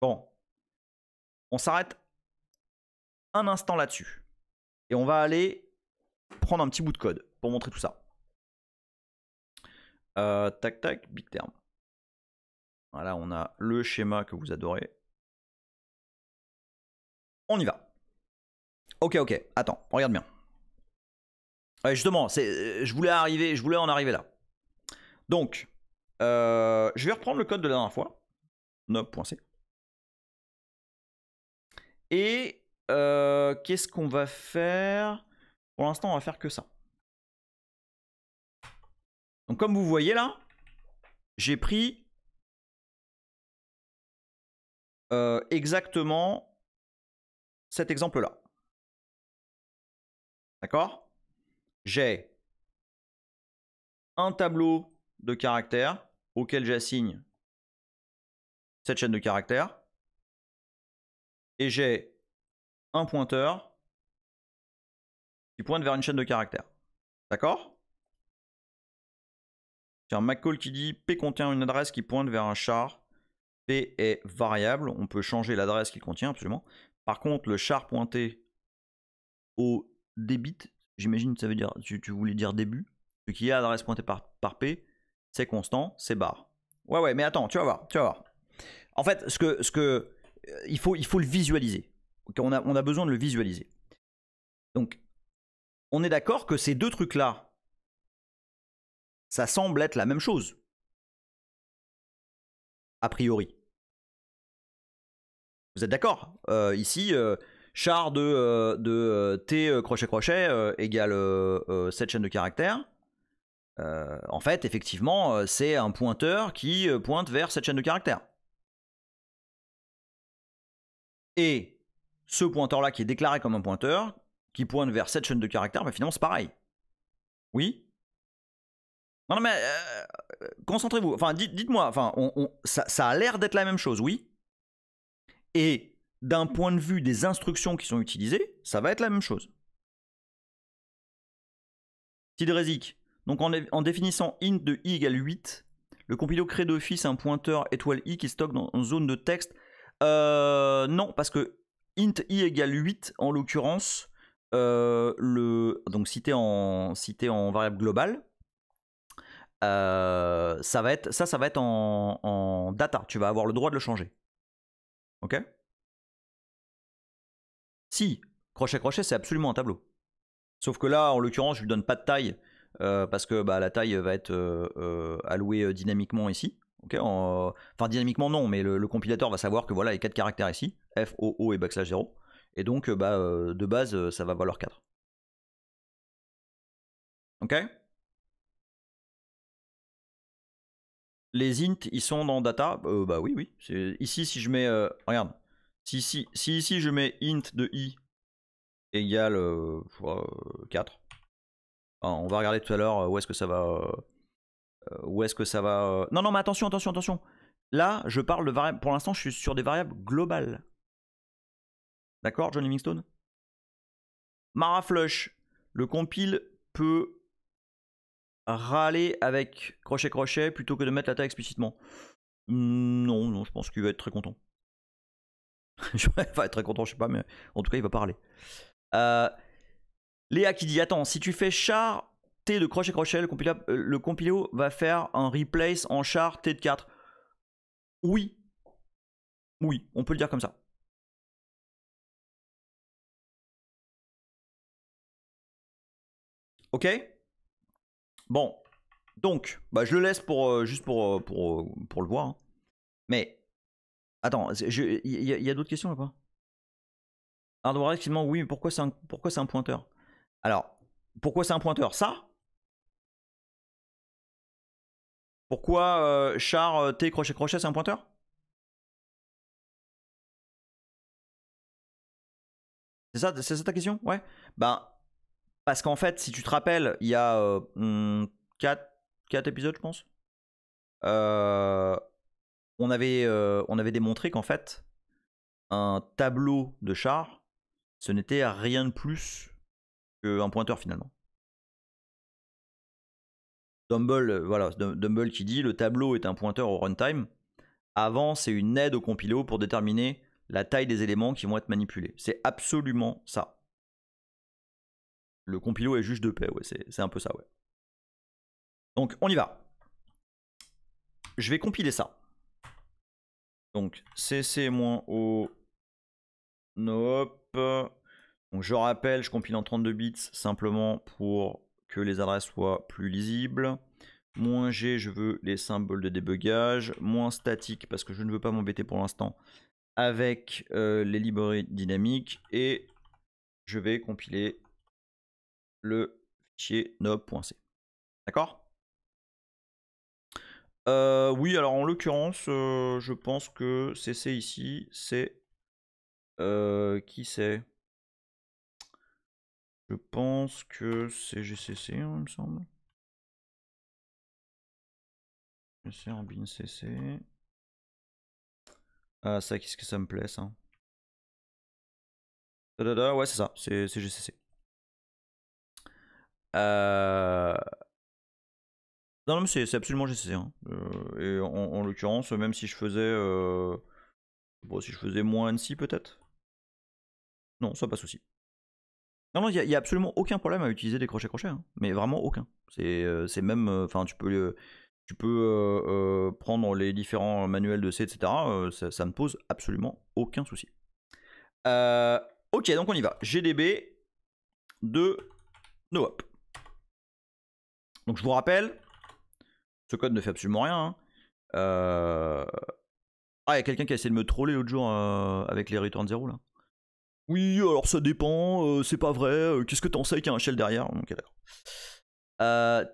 Bon. On s'arrête un instant là-dessus. Et on va aller prendre un petit bout de code pour montrer tout ça. Tac, tac, big term. Voilà, on a le schéma que vous adorez. On y va. Ok, attends, regarde bien. Ouais, justement, je voulais en arriver là. Donc, je vais reprendre le code de la dernière fois. Nob.c. Et qu'est-ce qu'on va faire? Pour l'instant, on va faire que ça. Donc, comme vous voyez là, j'ai pris exactement cet exemple-là. D'accord? J'ai un tableau de caractères auquel j'assigne cette chaîne de caractères. Et j'ai un pointeur qui pointe vers une chaîne de caractères. D'accord? J'ai un McCall qui dit P contient une adresse qui pointe vers un char. P est variable. On peut changer l'adresse qu'il contient, absolument. Par contre, le char pointé au débit, j'imagine que ça veut dire, tu voulais dire début. Ce qui est adresse pointée par P, c'est constant, c'est bar. Ouais, mais attends, tu vas voir. En fait, il faut le visualiser. On a besoin de le visualiser. Donc, on est d'accord que ces deux trucs-là, ça semble être la même chose. A priori. Vous êtes d'accord? Ici, char de T crochet égale cette chaîne de caractères. En fait, effectivement, c'est un pointeur qui pointe vers cette chaîne de caractères. Et ce pointeur-là qui est déclaré comme un pointeur, qui pointe vers cette chaîne de caractères, mais finalement c'est pareil. Oui? Non mais concentrez-vous. Enfin, dites-moi. Enfin, ça a l'air d'être la même chose, oui? Et d'un point de vue des instructions qui sont utilisées, ça va être la même chose. Tidrezik. Donc en définissant int de i égale 8, le compilo crée d'office un pointeur étoile i qui stocke dans une zone de texte. Non, parce que int i égale 8, en l'occurrence, donc cité en variable globale, ça va être en data. Tu vas avoir le droit de le changer. Ok? Si, crochet, c'est absolument un tableau. Sauf que là, en l'occurrence, je lui donne pas de taille parce que la taille va être allouée dynamiquement ici. Okay, enfin, dynamiquement non, mais le compilateur va savoir que voilà les 4 caractères ici, F, O et backslash 0. Et donc, de base, ça va valoir 4. Ok? Les int, ils sont dans data. Bah oui. Ici, si je mets. Regarde. Si ici je mets int de i égale 4. Enfin, on va regarder tout à l'heure où est-ce que ça va. Non, mais attention. Là, je parle de variables. Pour l'instant, je suis sur des variables globales. D'accord, John Livingstone? Maraflush. Le compile peut râler avec crochet plutôt que de mettre la taille explicitement. Non, je pense qu'il va être très content. Il va être très content, je sais pas, mais en tout cas, il va parler. Léa qui dit attends, si tu fais char T de crochet, le compilo va faire un replace en char T de 4. Oui, on peut le dire comme ça. Ok? Bon, donc, je le laisse juste pour le voir. Hein. Mais, attends, il y a d'autres questions là pas? Hardware, effectivement, oui, mais pourquoi c'est un pointeur? Alors, pourquoi c'est un pointeur? Ça, Pourquoi char, T, crochet, crochet, c'est un pointeur? C'est ça ta question? Ouais. Bah, parce qu'en fait, si tu te rappelles, il y a 4 épisodes, je pense. On avait démontré qu'en fait, un tableau de char, ce n'était rien de plus qu'un pointeur finalement. Dumble qui dit le tableau est un pointeur au runtime. Avant, c'est une aide au compilo pour déterminer la taille des éléments qui vont être manipulés. C'est absolument ça. Le compilo est juge de paix, ouais, c'est un peu ça, ouais. Donc, on y va. Je vais compiler ça. Donc, cc-o noop. Donc, je rappelle, je compile en 32 bits simplement pour que les adresses soient plus lisibles. -g, je veux les symboles de débugage. -statique, parce que je ne veux pas m'embêter pour l'instant avec les librairies dynamiques. Et je vais compiler le fichier nob.c. D'accord? Oui, alors en l'occurrence, je pense que cc ici, c'est... qui c'est? Je pense que c'est GCC, hein, il me semble. GC en bin CC. Ah, ça, qu'est-ce que ça me plaît, ça. Ouais, c'est ça, c'est GCC. Non, mais c'est absolument GCC. Hein. Et en l'occurrence, même si je faisais... Bon, si je faisais moins Annecy, peut-être. Non, ça pas de souci. Non, il n'y a absolument aucun problème à utiliser des crochets-crochets. Hein. Mais vraiment aucun. C'est même... Enfin, tu peux prendre les différents manuels de C, etc. Ça ne pose absolument aucun souci. Ok, donc on y va. GDB de NoOp. Donc je vous rappelle, ce code ne fait absolument rien. Hein. Ah, il y a quelqu'un qui a essayé de me troller l'autre jour avec les return 0 là. Oui, alors ça dépend, c'est pas vrai, qu'est-ce que t'en sais qu'il y a un shell derrière? Ok, d'accord.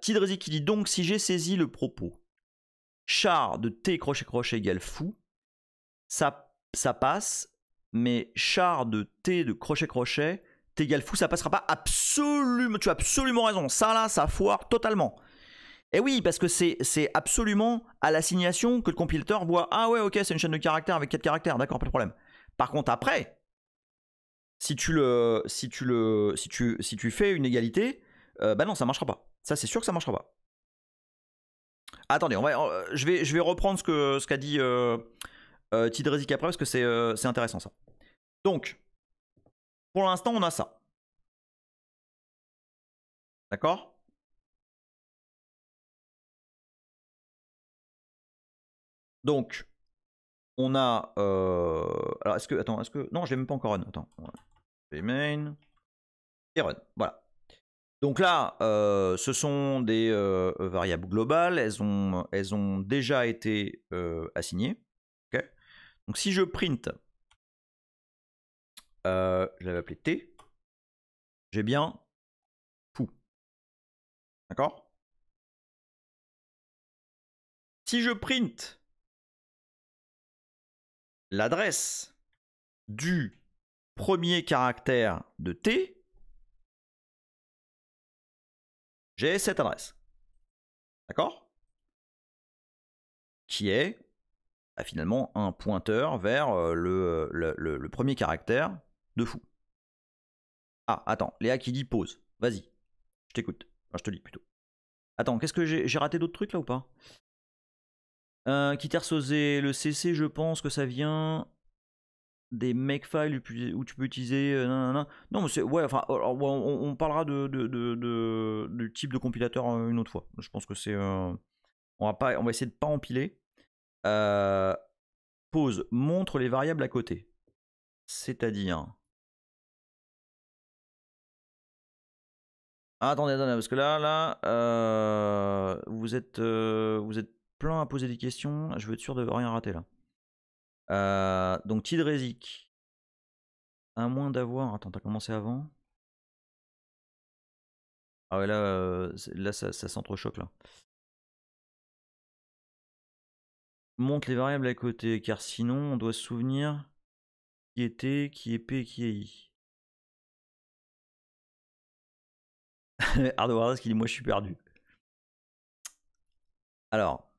Tidrezi qui dit donc si j'ai saisi le propos char de T crochet crochet égale fou, ça passe, mais char de T de crochet crochet t'égale fou, ça passera pas. Absolument, tu as absolument raison. Ça là, ça foire totalement. Et oui, parce que c'est absolument à l'assignation que le compilateur voit. Ah ouais, ok, c'est une chaîne de caractères avec 4 caractères, d'accord, pas de problème. Par contre, après, si tu fais une égalité, bah non, ça marchera pas. Ça, c'est sûr que ça marchera pas. Attendez, je vais reprendre ce qu'a dit Tidrezik après, parce que c'est intéressant ça. Donc, pour l'instant, on a ça. D'accord? Donc, on a... alors, est-ce que... Attends, est-ce que... Non, je l'ai même pas encore run. Attends. Main. Et run. Voilà. Donc là, ce sont des variables globales. Elles ont déjà été assignées. Okay. Donc si je print, je l'avais appelé T, j'ai bien fou. D'accord? Si je print l'adresse du premier caractère de T, j'ai cette adresse. D'accord? Qui est finalement un pointeur vers le premier caractère de fou. Ah, attends, Léa qui dit pause. Vas-y, je t'écoute. Enfin, je te lis plutôt. Attends, qu'est-ce que j'ai raté d'autres trucs là ou pas? Kitersosé, le CC, je pense que ça vient des makefiles où tu peux utiliser. Non, mais c'est. Ouais, enfin, on parlera du type de compilateur une autre fois. Je pense que c'est. On va essayer de pas empiler. Pause, montre les variables à côté. C'est-à-dire. Ah, attendez, parce que là, vous êtes plein à poser des questions. Je veux être sûr de rien rater là. Donc Tidrezik, à moins d'avoir... Attends, t'as commencé avant? Ah ouais, là ça s'entrechoque là. monte les variables à côté, car sinon on doit se souvenir qui est T, qui est P et qui est I. Ardoaras qui dit moi je suis perdu. Alors,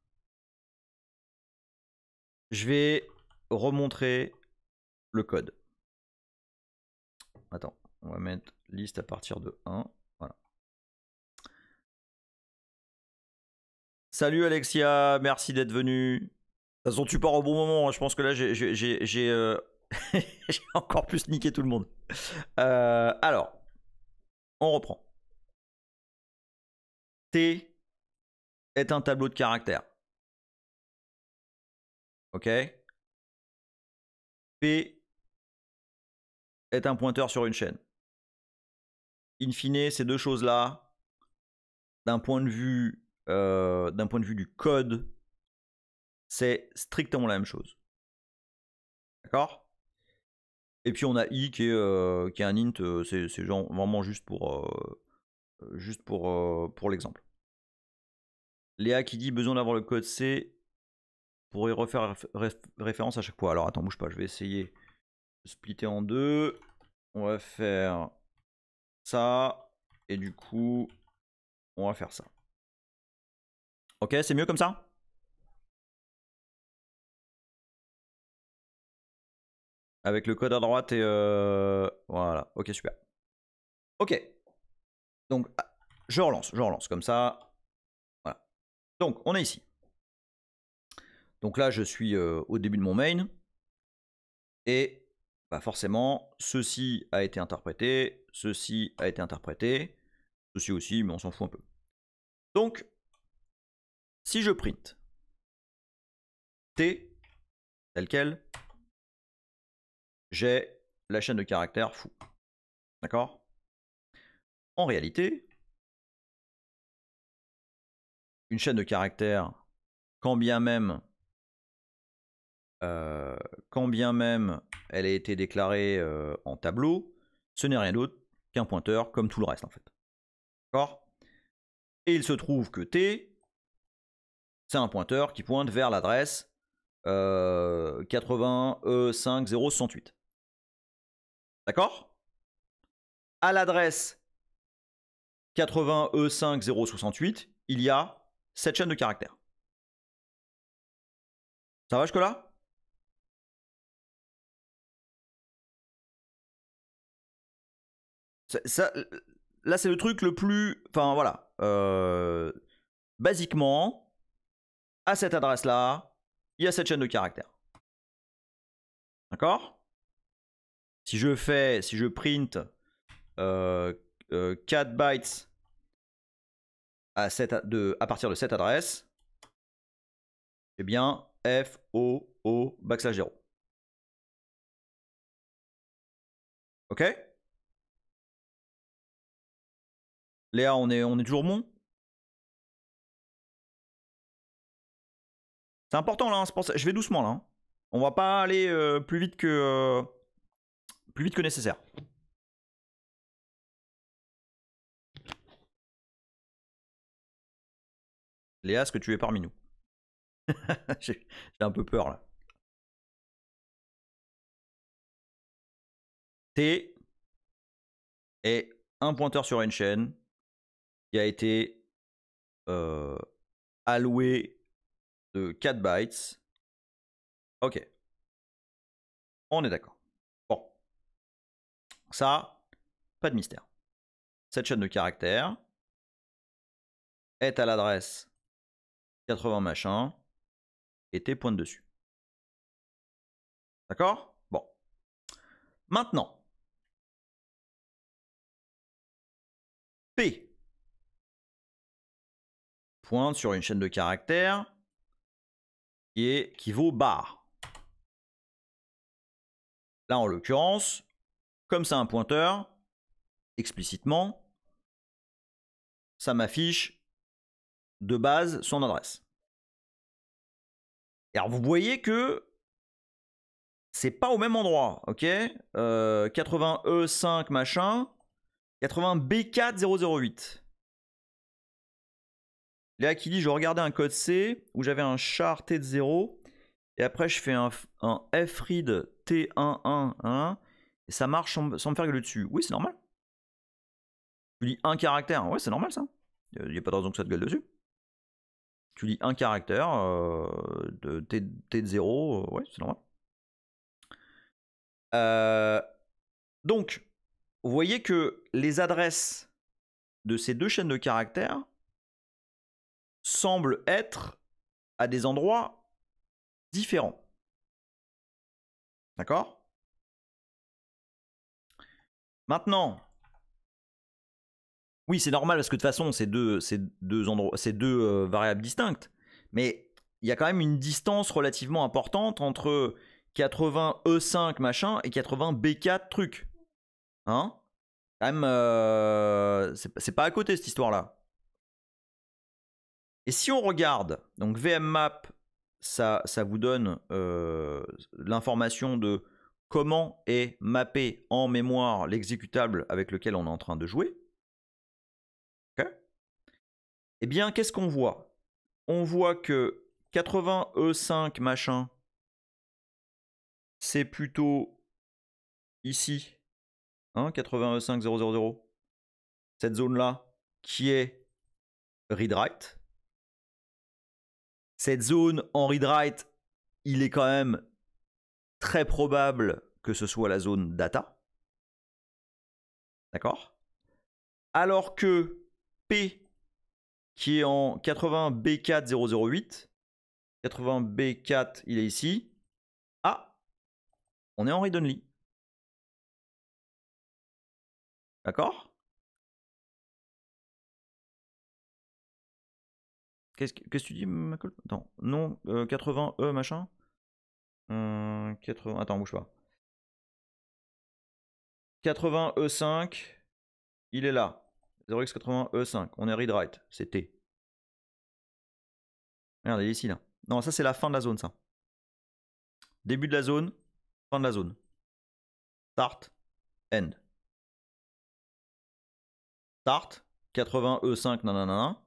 je vais remontrer le code. Attends, on va mettre liste à partir de 1. Voilà. Salut Alexia, merci d'être venu. De toute façon, tu pars au bon moment. Je pense que là, j'ai encore plus niqué tout le monde. Alors, on reprend. T est un tableau de caractères. Ok. P est un pointeur sur une chaîne. In fine, ces deux choses-là, d'un point de vue du code, c'est strictement la même chose. D'accord? Et puis on a I qui est un int, c'est vraiment juste pour l'exemple. Léa qui dit besoin d'avoir le code C pour y refaire référence à chaque fois. Alors attends, bouge pas, je vais essayer de splitter en deux. On va faire ça, et du coup, on va faire ça. Ok, c'est mieux comme ça? Avec le code à droite et voilà, ok, super. Ok, donc je relance comme ça. Voilà. Donc on est ici. Donc là, je suis au début de mon main. Et bah forcément, ceci a été interprété, ceci a été interprété, ceci aussi, mais on s'en fout un peu. Donc, si je print T tel quel, j'ai la chaîne de caractères fou. D'accord? En réalité, une chaîne de caractères, quand bien même elle a été déclarée en tableau, ce n'est rien d'autre qu'un pointeur comme tout le reste en fait. D'accord? Et il se trouve que T, c'est un pointeur qui pointe vers l'adresse 80E5068. D'accord? À l'adresse 80E5068, il y a cette chaîne de caractères. Ça va jusque-là? Là, c'est le truc le plus... Enfin, voilà. Basiquement, à cette adresse-là, il y a cette chaîne de caractères. D'accord? Si je print 4 bytes à partir de cette adresse, eh bien, F, O, O, backslash 0. Ok? Léa, on est toujours bon? C'est important là, hein, c'est pour ça. Je vais doucement là. Hein. On va pas aller plus vite que nécessaire. Léa, est-ce que tu es parmi nous? J'ai un peu peur là. T est un pointeur sur une chaîne qui a été alloué de 4 bytes. Ok. On est d'accord. Bon. Ça, pas de mystère. Cette chaîne de caractères est à l'adresse 80 machin et T pointe dessus. D'accord? Bon. Maintenant, P pointe sur une chaîne de caractères qui vaut bar. Là, en l'occurrence, comme c'est un pointeur, explicitement, ça m'affiche de base son adresse. Et alors, vous voyez que c'est pas au même endroit, ok? 80E5 machin, 80B4008. Léa qui dit, je regardais un code C où j'avais un char T de 0 Et après, je fais un fread T11, et ça marche sans me faire gueuler dessus. Oui, c'est normal. Tu lis un caractère, ouais, c'est normal ça. Il n'y a pas de raison que ça te gueule dessus. Tu lis un caractère de T de 0, ouais, c'est normal. Donc, vous voyez que les adresses de ces deux chaînes de caractères semblent être à des endroits différents. D'accord? Maintenant, oui, c'est normal parce que de toute façon, c'est deux variables distinctes. Mais il y a quand même une distance relativement importante entre 80 E5 machin et 80 B4 truc. Hein? Quand même, c'est pas à côté cette histoire-là. Et si on regarde, donc VMMap, ça vous donne l'information de comment est mappé en mémoire l'exécutable avec lequel on est en train de jouer. Okay. Eh bien, qu'est-ce qu'on voit? On voit que 80 E5 machin, c'est plutôt ici, hein, 80 E5 000, cette zone-là, qui est read-write. Cette zone en read-write, il est quand même très probable que ce soit la zone data. D'accord? Alors que P, qui est en 80B4008, 80B4, il est ici. Ah, on est en read-only. D'accord? Qu'est-ce que tu dis, Macol? Attends, non, 80E machin 80, attends, bouge pas. 80E5, il est là. 0x80E5, on est read-write, c'est T. Regarde, il est ici là. Non, ça c'est la fin de la zone, ça. Début de la zone, fin de la zone. Start, end. Start, 80E5, nanana.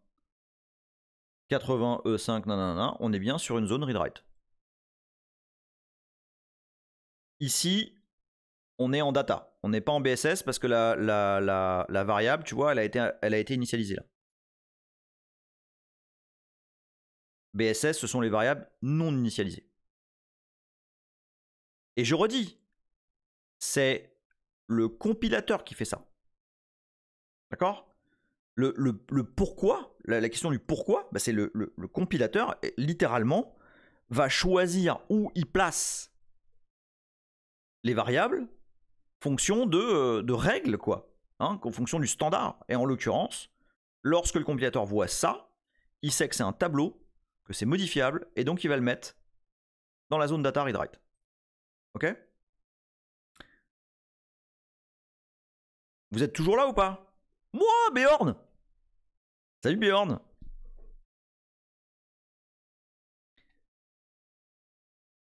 80E5, nanana. On est bien sur une zone read-write. Ici, on est en data. On n'est pas en BSS parce que la variable, tu vois, elle a été initialisée là. BSS, ce sont les variables non initialisées. Et je redis, c'est le compilateur qui fait ça. D'accord? Le pourquoi, la question du pourquoi, bah c'est le compilateur, littéralement, va choisir où il place les variables fonction de règles, quoi. Hein, en fonction du standard. Et en l'occurrence, lorsque le compilateur voit ça, il sait que c'est un tableau, que c'est modifiable, et donc il va le mettre dans la zone data read-write. Ok? Vous êtes toujours là ou pas? Moi, Bjorn! Salut Bjorn!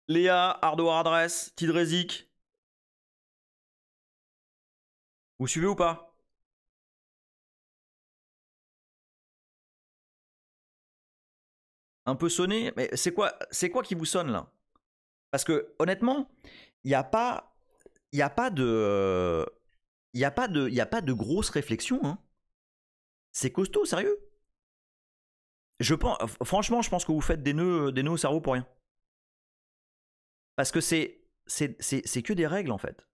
Léa, hardware adresse, Tidrezik. Vous suivez ou pas? Un peu sonné, mais c'est quoi qui vous sonne là? Parce que honnêtement, il n'y a pas de grosse réflexion. Hein. C'est costaud, sérieux. Franchement, je pense que vous faites des nœuds au cerveau pour rien. Parce que c'est que des règles en fait.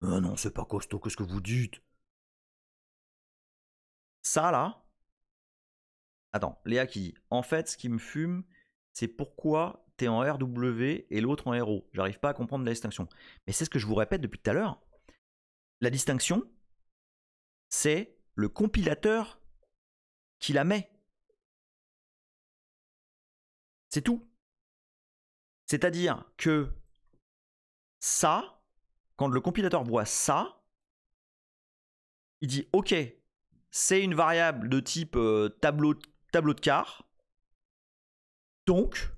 Ah non, c'est pas costaud, qu'est-ce que vous dites? Ça là. Attends, Léa qui dit en fait, ce qui me fume, c'est pourquoi t'es en RW et l'autre en RO. J'arrive pas à comprendre la distinction. Mais c'est ce que je vous répète depuis tout à l'heure. La distinction, c'est le compilateur qui la met. C'est tout. C'est-à-dire que ça, quand le compilateur voit ça, il dit ok, c'est une variable de type tableau de quart, donc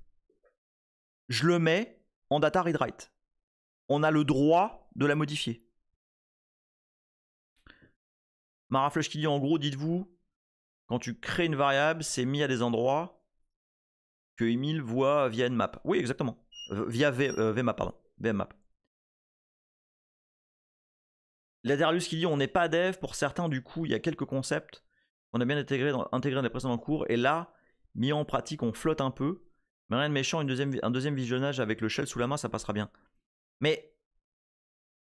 je le mets en data read-write. On a le droit de la modifier. Maraflush qui dit en gros, dites-vous, quand tu crées une variable, c'est mis à des endroits que Emile voit via Nmap. Oui, exactement. Via VMAP, pardon. VMAP. Laderius qui dit on n'est pas dev pour certains, du coup, il y a quelques concepts qu'on a bien intégrés dans les précédents cours, et là, mis en pratique, on flotte un peu. Mais rien de méchant, un deuxième visionnage avec le shell sous la main, ça passera bien. Mais,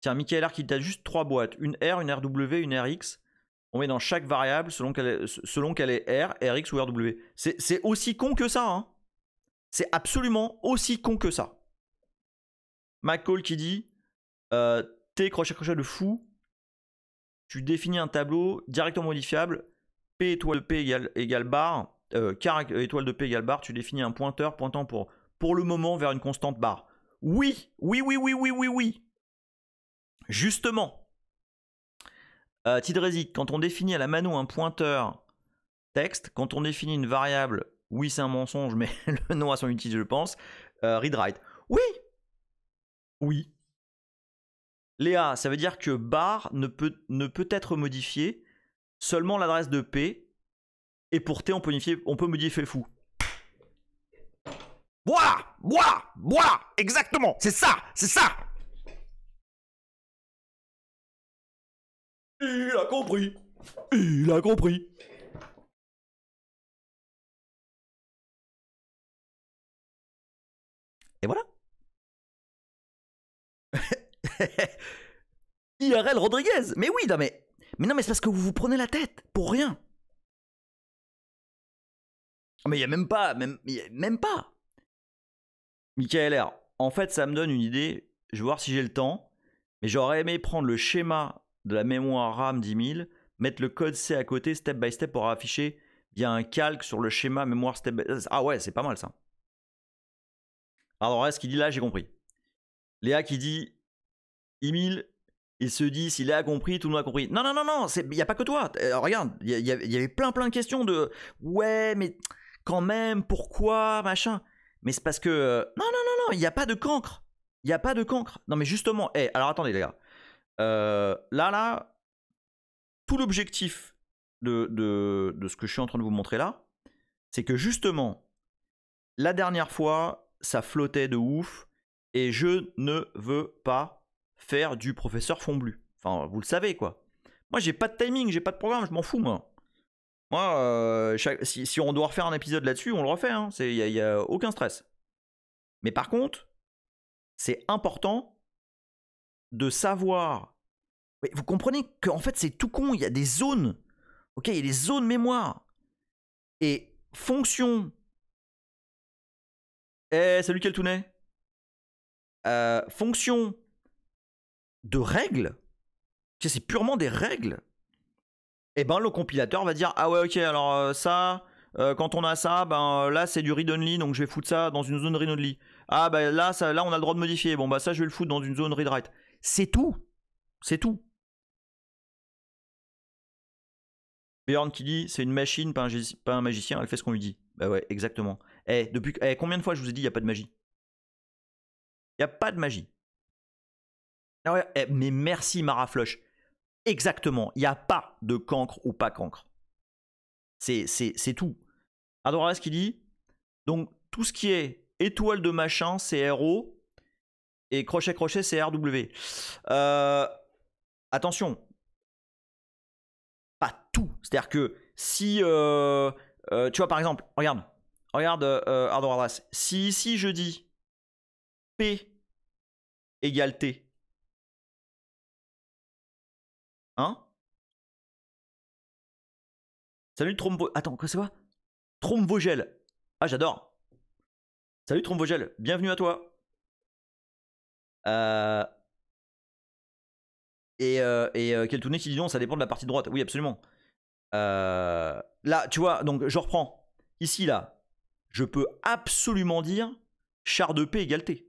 tiens, Michael R qui t'a juste 3 boîtes, une R, une RW, une RX. On met dans chaque variable selon qu'elle est R, RX ou RW. C'est aussi con que ça, hein. C'est absolument aussi con que ça. McCall qui dit T, crochet de fou. Tu définis un tableau directement modifiable. P étoile de P égale barre. Car étoile de P égale barre. Tu définis un pointeur pointant pour le moment vers une constante barre. Oui, oui, oui, oui, oui, oui, oui. Justement. Tidresic, quand on définit à la mano un pointeur texte, quand on définit une variable, oui c'est un mensonge, mais le nom a son utilité je pense, read-write. Oui. Oui. Léa, ça veut dire que bar ne peut être modifié seulement l'adresse de P, et pour T on peut modifier le fou. Voilà, voilà, voilà, exactement, c'est ça, c'est ça. Il a compris. Il a compris. Et voilà. IRL Rodriguez. Mais oui, non mais non, mais c'est parce que vous vous prenez la tête pour rien. Mais il y a même pas, même pas. Michael R. En fait, ça me donne une idée. Je vais voir si j'ai le temps. Mais j'aurais aimé prendre le schéma de la mémoire RAM 10 000, mettre le code C à côté, step by step, pour afficher via un calque sur le schéma mémoire step by step. Ah ouais, c'est pas mal ça. Alors, ce qu'il dit là, j'ai compris. Léa qui dit Emile, il se dit s'il a compris, tout le monde a compris. Non, non, non, non, il n'y a pas que toi. Regarde, il y avait plein de questions de ouais, mais quand même, pourquoi, machin. Mais c'est parce que non, non, non, non, il n'y a pas de cancre. Il n'y a pas de cancre. Non, mais justement, alors attendez, les gars. Là, tout l'objectif de ce que je suis en train de vous montrer là, c'est que justement, la dernière fois, ça flottait de ouf, et je ne veux pas faire du professeur Fomblu. Enfin, vous le savez, quoi. Moi, j'ai pas de timing, j'ai pas de programme, je m'en fous, moi. Moi, si on doit refaire un épisode là-dessus, on le refait, hein. Il n'y a aucun stress. Mais par contre, c'est important de savoir. Mais vous comprenez qu'en fait, c'est tout con, il y a des zones. Ok, il y a des zones mémoire. Et fonction. Salut Keltounet. Fonction de règles, c'est purement des règles, et ben le compilateur va dire ah ouais ok alors ça quand on a ça ben là c'est du read only donc je vais foutre ça dans une zone read only. Ah ben là on a le droit de modifier, bon bah ça je vais le foutre dans une zone read write. C'est tout, c'est tout. Bjorn qui dit c'est une machine pas un magicien, elle fait ce qu'on lui dit. Bah ouais exactement. Depuis combien de fois je vous ai dit il y a pas de magie, il y a pas de magie. Ah ouais, mais merci Maraflush. Exactement, il n'y a pas de cancre ou pas cancre. C'est tout. Adorares qui dit donc tout ce qui est étoile de machin c'est RO et crochet c'est RW. Attention, pas tout. C'est-à-dire que si tu vois par exemple, regarde Adorares, si ici je dis P égale T, hein? Salut Trombo. Attends, quoi c'est quoi? Trombogel. Ah, j'adore. Salut Trombogel, bienvenue à toi. Keltounet qui dit non, ça dépend de la partie droite. Oui, absolument. Là, tu vois, donc je reprends. Ici, là, je peux absolument dire char de P égale T.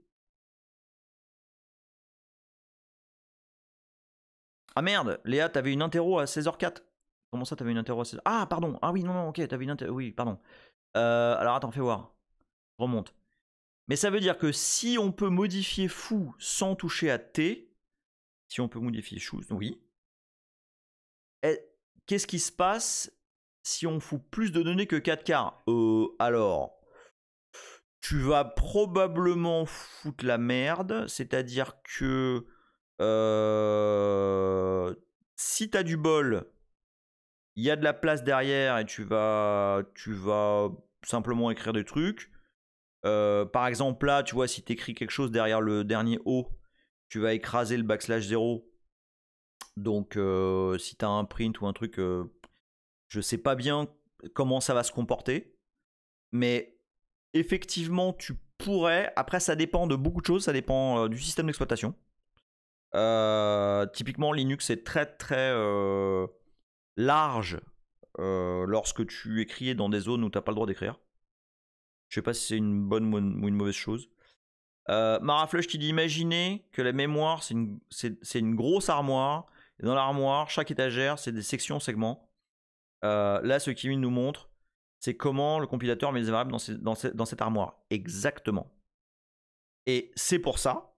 Ah merde, Léa, t'avais une interro à 16h04. Comment ça, t'avais une interro à 16h? Ah, pardon. Ah oui, non, ok, t'avais une interro. Oui, pardon. Alors attends, fais voir. Je remonte. Mais ça veut dire que si on peut modifier fou sans toucher à T, si on peut modifier chou, oui. Qu'est-ce qui se passe si on fout plus de données que 4 quarts? Alors, tu vas probablement foutre la merde. C'est-à-dire que si tu as du bol, il y a de la place derrière et tu vas simplement écrire des trucs. Par exemple, là, tu vois, si tu écris quelque chose derrière le dernier O, tu vas écraser le backslash 0. Donc, si tu as un print ou un truc, je sais pas bien comment ça va se comporter. Mais effectivement, tu pourrais. Après, ça dépend de beaucoup de choses. Ça dépend du système d'exploitation. Typiquement, Linux est très très large lorsque tu écris dans des zones où tu n'as pas le droit d'écrire. Je sais pas si c'est une bonne ou une mauvaise chose. Maraflush qui dit imaginez que la mémoire c'est une grosse armoire. Et dans l'armoire, chaque étagère c'est des sections segments. Là, ce qui nous montre, c'est comment le compilateur met les variables dans cette armoire. Exactement. Et c'est pour ça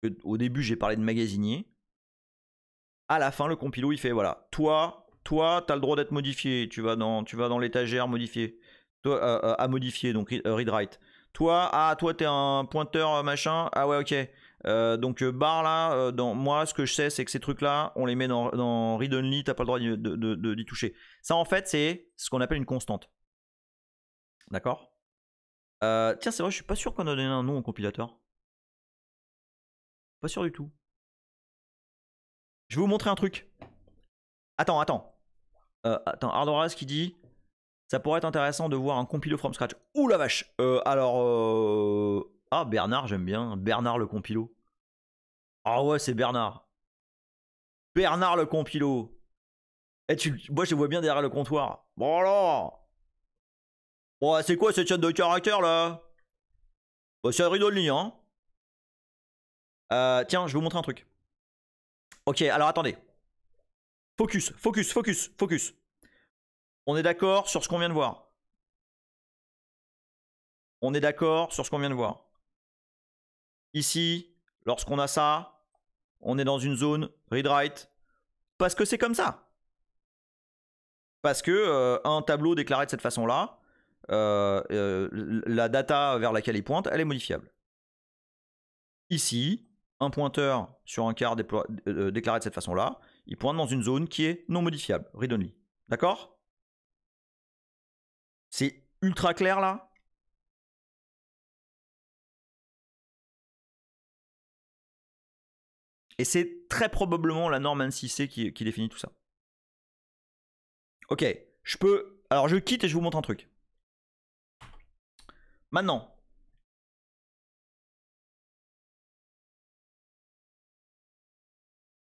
que au début j'ai parlé de magasinier. À la fin, le compilo il fait voilà, toi, t'as le droit d'être modifié. Tu vas dans l'étagère modifier. Toi, à modifier, donc read write. Toi, t'es un pointeur machin. Ah ouais, ok. Donc bar là, moi ce que je sais c'est que ces trucs là, on les met dans read only, t'as pas le droit d'y toucher. Ça en fait c'est ce qu'on appelle une constante. D'accord. Tiens, c'est vrai, je suis pas sûr qu'on a donné un nom au compilateur. Pas sûr du tout. Je vais vous montrer un truc. Attends, Hardwareas qui dit ça pourrait être intéressant de voir un compilo from scratch. Ouh la vache. Ah, Bernard, j'aime bien. Bernard le compilo. Ah ouais, c'est Bernard. Bernard le compilo. Moi, je vois bien derrière le comptoir. Bon alors. Bon, c'est quoi cette chaîne de caractères là? Bah, c'est Ridolny, hein. Tiens, je vais vous montrer un truc. Ok, alors attendez. Focus. On est d'accord sur ce qu'on vient de voir. Ici, lorsqu'on a ça, on est dans une zone read-write. Parce que c'est comme ça. Parce que un tableau déclaré de cette façon-là, la data vers laquelle il pointe, elle est modifiable. Ici, un pointeur sur un quart déclaré de cette façon-là, il pointe dans une zone qui est non modifiable, read-only. D'accord? C'est ultra clair là? Et c'est très probablement la norme ANSI qui définit tout ça. Ok, je peux... Alors je quitte et je vous montre un truc. Maintenant,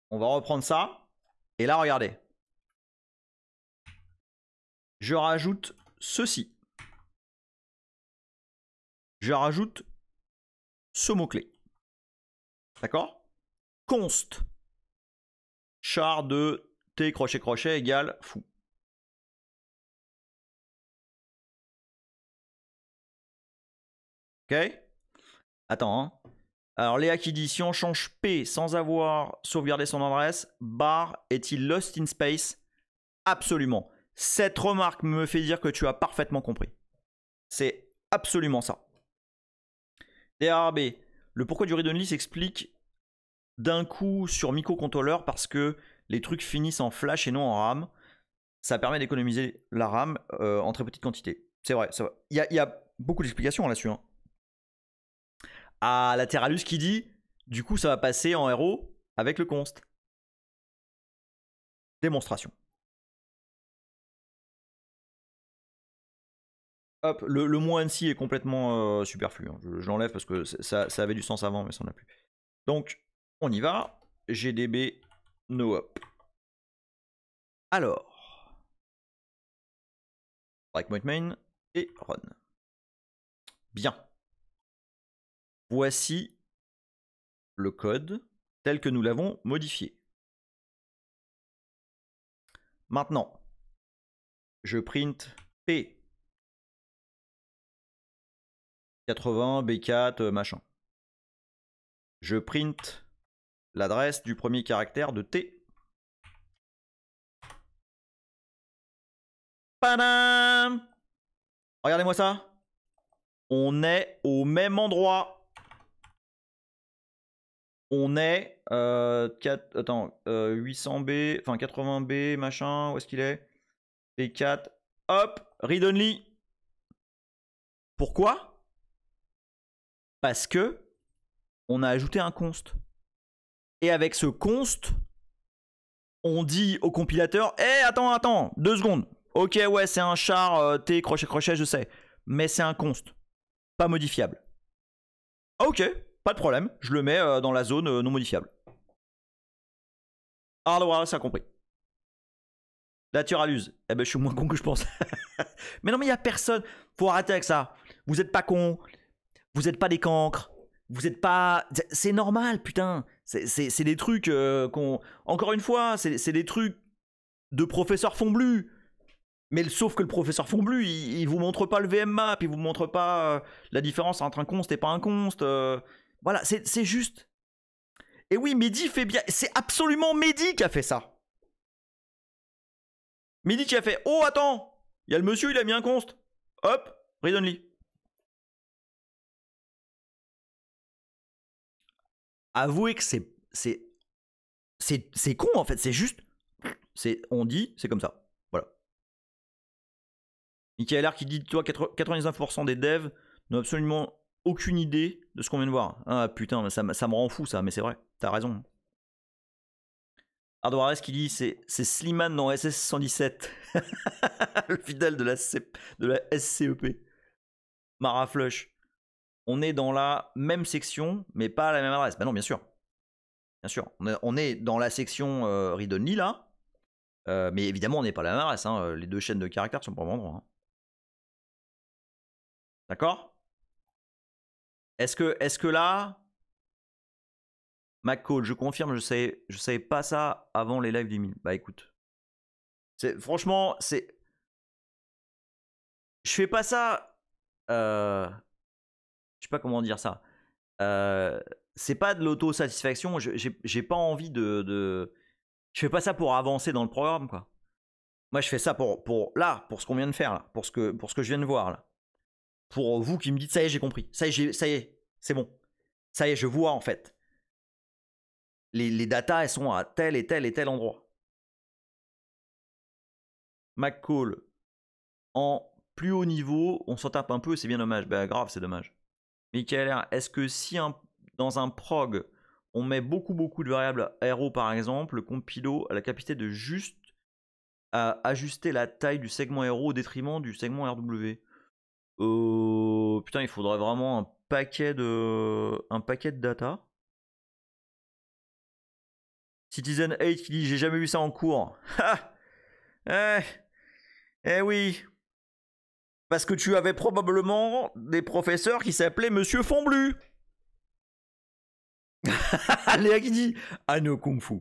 on va reprendre ça. Et là, regardez. Je rajoute ceci. Je rajoute ce mot-clé. D'accord? Const. Char de T crochet égale fou. Ok? Attends, hein. Alors Léa qui dit si on change P sans avoir sauvegardé son adresse, bar est-il lost in space? Absolument. Cette remarque me fait dire que tu as parfaitement compris. C'est absolument ça. DRB, le pourquoi du read-only s'explique d'un coup sur microcontrôleur parce que les trucs finissent en flash et non en RAM. Ça permet d'économiser la RAM en très petite quantité. C'est vrai, ça va. Il y a beaucoup d'explications là-dessus. Hein. À Lateralus qui dit du coup ça va passer en RO avec le const. Démonstration. Hop, le mot ANSI est complètement superflu. Hein. Je l'enlève parce que ça avait du sens avant, mais ça n'en a plus. Donc, on y va. GDB no up. Alors, breakpoint main et run. Bien. Voici le code tel que nous l'avons modifié. Maintenant, je print P 80 B4 machin. Je print l'adresse du premier caractère de T. Padam! Regardez-moi ça. On est au même endroit. On est 800B, enfin 80B, machin, où est-ce qu'il est? P4, hop, read only. Pourquoi? Parce que on a ajouté un const. Et avec ce const, on dit au compilateur, attends, 2 secondes. Ok, ouais, c'est un char, T, crochet, crochet, je sais. Mais c'est un const, pas modifiable. Ok, pas de problème, je le mets dans la zone non modifiable. Hardware, ça a compris. Naturaluse. Eh ben, je suis moins con que je pense. Mais non, mais il y a personne. Faut arrêter avec ça. Vous êtes pas cons. Vous êtes pas des cancres. Vous êtes pas. C'est normal, putain. C'est des trucs qu'on. Encore une fois, c'est des trucs de professeur Fomblu. Mais sauf que le professeur Fomblu, il vous montre pas le VMMap, il vous montre pas la différence entre un const et pas un const. Voilà, c'est juste. Et oui, Mehdi fait bien. C'est absolument Mehdi qui a fait ça. Mehdi qui a fait, oh attends, il y a le monsieur, il a mis un const. Hop, read only. Avouez que c'est con en fait, c'est juste, on dit, c'est comme ça. Voilà. Michael R qui dit, toi, 99% des devs n'ont absolument aucune idée de ce qu'on vient de voir. Ah putain, ça me rend fou ça, mais c'est vrai, t'as raison. Ardoares qui dit, c'est Slimane dans SS 117. Le fidèle de la SCEP. Mara Flush. On est dans la même section, mais pas à la même adresse. Ben non, bien sûr. Bien sûr. On est dans la section read only là. Mais évidemment, on n'est pas à la même adresse. Hein. Les deux chaînes de caractères sont pas au même endroit. Hein. D'accord? Est-ce que là, McCall, je confirme, je savais pas ça avant les lives du 1000. Bah écoute. Franchement, je fais pas ça. Je sais pas comment dire ça. C'est pas de l'autosatisfaction. J'ai pas envie de. Je fais pas ça pour avancer dans le programme, quoi. Moi, je fais ça pour ce qu'on vient de faire, là, pour ce que je viens de voir, là. Pour vous qui me dites, ça y est, j'ai compris. Ça y est, c'est bon. Ça y est, je vois, en fait. Les datas, elles sont à tel et tel et tel endroit. McCall, en plus haut niveau, on s'en tape un peu, c'est bien dommage. Ben, grave, c'est dommage. Michael, est-ce que si dans un prog, on met beaucoup de variables aéro, par exemple, le compilo a la capacité de juste ajuster la taille du segment aéro au détriment du segment RW? Putain, il faudrait vraiment un paquet de data. Citizen 8 qui dit j'ai jamais vu ça en cours. Eh oui. Parce que tu avais probablement des professeurs qui s'appelaient Monsieur Fomblu. Léa qui dit ah no kung fu.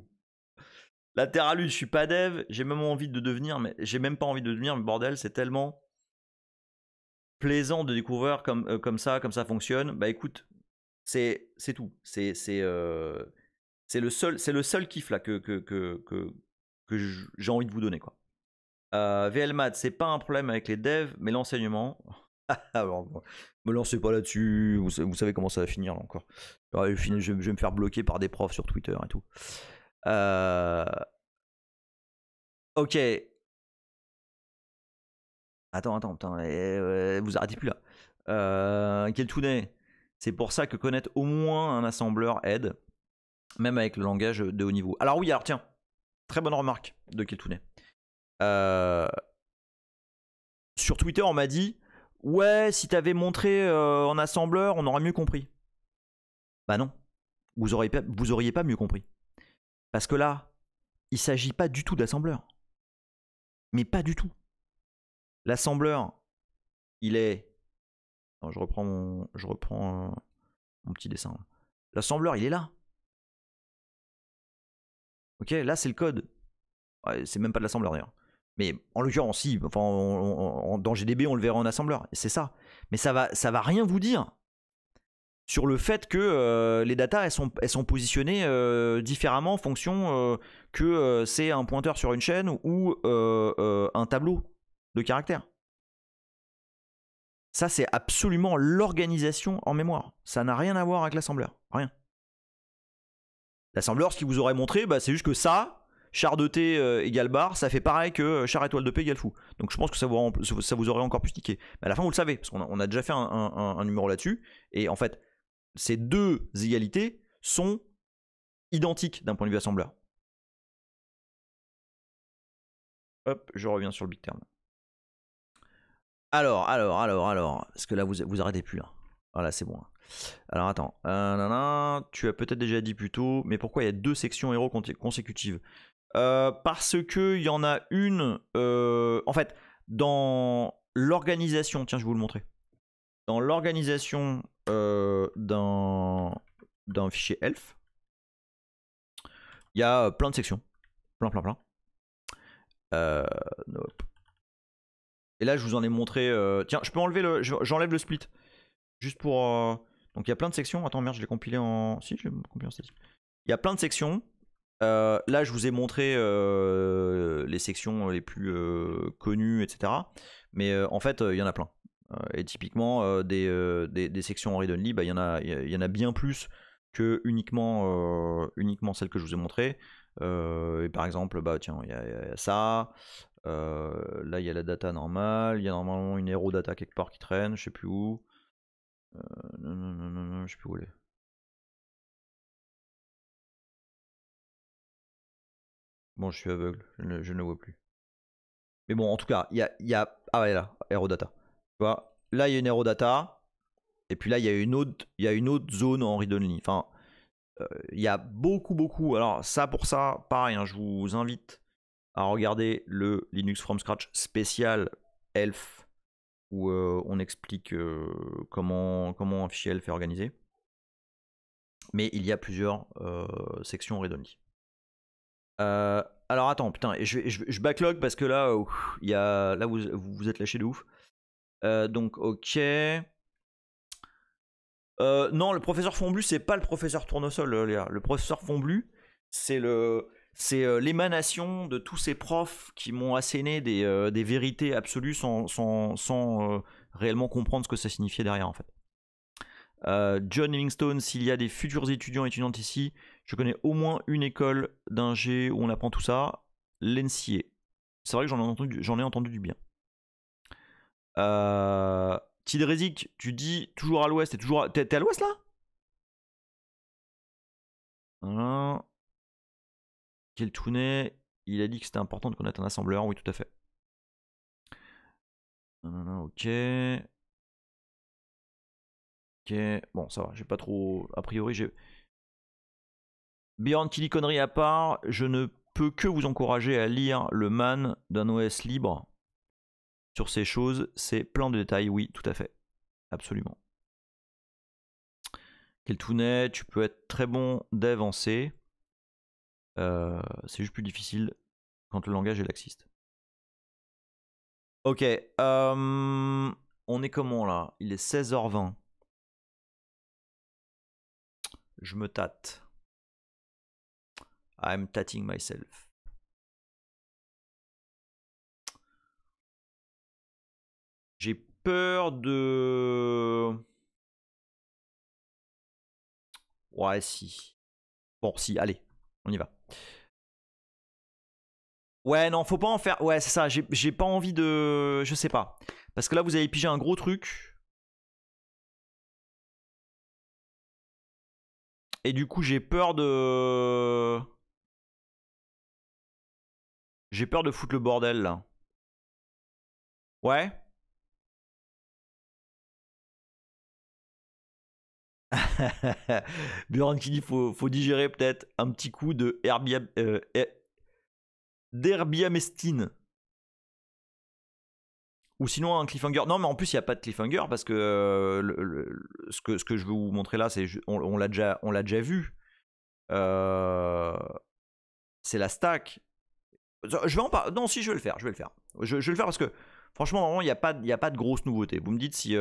Latéralus, je suis pas dev, j'ai même envie de devenir, mais j'ai même pas envie de devenir, mais bordel, c'est tellement plaisant de découvrir comme ça fonctionne. Bah écoute, c'est tout. C'est le seul kiff là que j'ai envie de vous donner, quoi. VLMAT, c'est pas un problème avec les devs, mais l'enseignement. Alors, me lancez pas là-dessus, vous savez comment ça va finir là encore. Je vais me faire bloquer par des profs sur Twitter et tout. Ok. Attends, putain, vous arrêtez plus là. Keltounet, c'est pour ça que connaître au moins un assembleur aide, même avec le langage de haut niveau. Alors oui, alors tiens, très bonne remarque de Keltounet. Sur Twitter, on m'a dit ouais, si t'avais montré en assembleur, on aurait mieux compris. Bah non, vous auriez pas mieux compris. Parce que là, il s'agit pas du tout d'assembleur. Mais pas du tout. L'assembleur, il est. Non, je reprends mon petit dessin. L'assembleur, il est là. Ok, là c'est le code. Ouais, c'est même pas de l'assembleur d'ailleurs. Mais en l'occurrence, si, enfin, dans GDB, on le verra en assembleur. C'est ça. Mais ça va rien vous dire sur le fait que les datas, elles sont positionnées différemment en fonction que c'est un pointeur sur une chaîne ou un tableau de caractères. Ça, c'est absolument l'organisation en mémoire. Ça n'a rien à voir avec l'assembleur. Rien. L'assembleur, ce qu'il vous aurait montré, bah, c'est juste que ça, char de T égale bar, ça fait pareil que char étoile de P égale fou. Donc je pense que ça vous aurait encore plus tiqué. Mais à la fin, vous le savez, parce qu'on a déjà fait un numéro là-dessus. Et en fait, ces deux égalités sont identiques d'un point de vue assembleur. Hop, je reviens sur le big term. Alors, parce que là, vous arrêtez plus là. Voilà, c'est bon. Alors attends, tu as peut-être déjà dit plus tôt, mais pourquoi il y a 2 sections héros consécutives? Parce que il y en a une, en fait, dans l'organisation, tiens, je vais vous le montrer. Dans l'organisation d'un fichier ELF, il y a plein de sections, plein. Nope. Et là, je vous en ai montré. Tiens, je peux enlever le, j'enlève le split, juste pour. Donc il y a plein de sections. Attends, merde, je l'ai compilé en. Si, je l'ai compilé en statique. Il y a plein de sections. Là, je vous ai montré les sections les plus connues, etc. Mais en fait, il y en a plein. Et typiquement, des sections en read-only, bah, il y en a bien plus que uniquement celles que je vous ai montrées. Et par exemple, bah, tiens, il y a ça. Là, il y a la data normale. Il y a normalement une hero data quelque part qui traîne. Je sais plus où. Non, je sais plus où elle est. Bon, je suis aveugle, je ne le vois plus. Mais bon, en tout cas, il y a. Ah ouais, là, Aerodata. Tu vois, là, il y a une Aerodata. Et puis là, il y a une autre zone en read-only. Enfin, il y a beaucoup. Alors, ça, pour ça, pareil, hein, je vous invite à regarder le Linux from scratch spécial ELF, où on explique comment un fichier ELF est organisé. Mais il y a plusieurs sections read-only. Alors attends, putain, je backlog parce que là, là vous êtes lâché de ouf. Donc ok. Non, le professeur Fomblu, c'est pas le professeur Tournesol, Léa. Le professeur Fomblu, c'est l'émanation de tous ces profs qui m'ont asséné des vérités absolues sans réellement comprendre ce que ça signifiait derrière en fait. John Livingstone, s'il y a des futurs étudiants et étudiantes ici, je connais au moins une école d'ingé où on apprend tout ça, l'NCA. C'est vrai que j'en ai entendu du bien. Tidrezik, tu dis toujours à l'ouest, t'es à l'ouest là? Voilà. Keltounet, il a dit que c'était important de connaître un assembleur, oui tout à fait. Ok. Ok, bon ça va, j'ai pas trop... A priori j'ai... Beyond qui dit conneries à part, je ne peux que vous encourager à lire le man d'un OS libre sur ces choses, c'est plein de détails, oui, tout à fait, absolument. Keltounet, tu peux être très bon dev en C, c'est juste plus difficile quand le langage est laxiste. Ok, on est comment là? Il est 16h20. Je me tâte. I'm tatting myself. J'ai peur de... Ouais, si. Bon, si, allez, on y va. Ouais, non, faut pas en faire... Ouais, c'est ça, j'ai pas envie de... Je sais pas. Parce que là, vous avez pigé un gros truc. Et du coup, j'ai peur de... J'ai peur de foutre le bordel, là. Ouais. Buran qui dit faut digérer peut-être un petit coup de d'herbiamestine. Ou sinon un cliffhanger. Non, mais en plus, il n'y a pas de cliffhanger parce que, ce que je veux vous montrer là, c'est on l'a déjà vu. C'est la stack. Je vais en parler. Non, si, je vais le faire. Je vais le faire parce que franchement, normalement, il n'y a pas de grosses nouveautés. Vous me dites si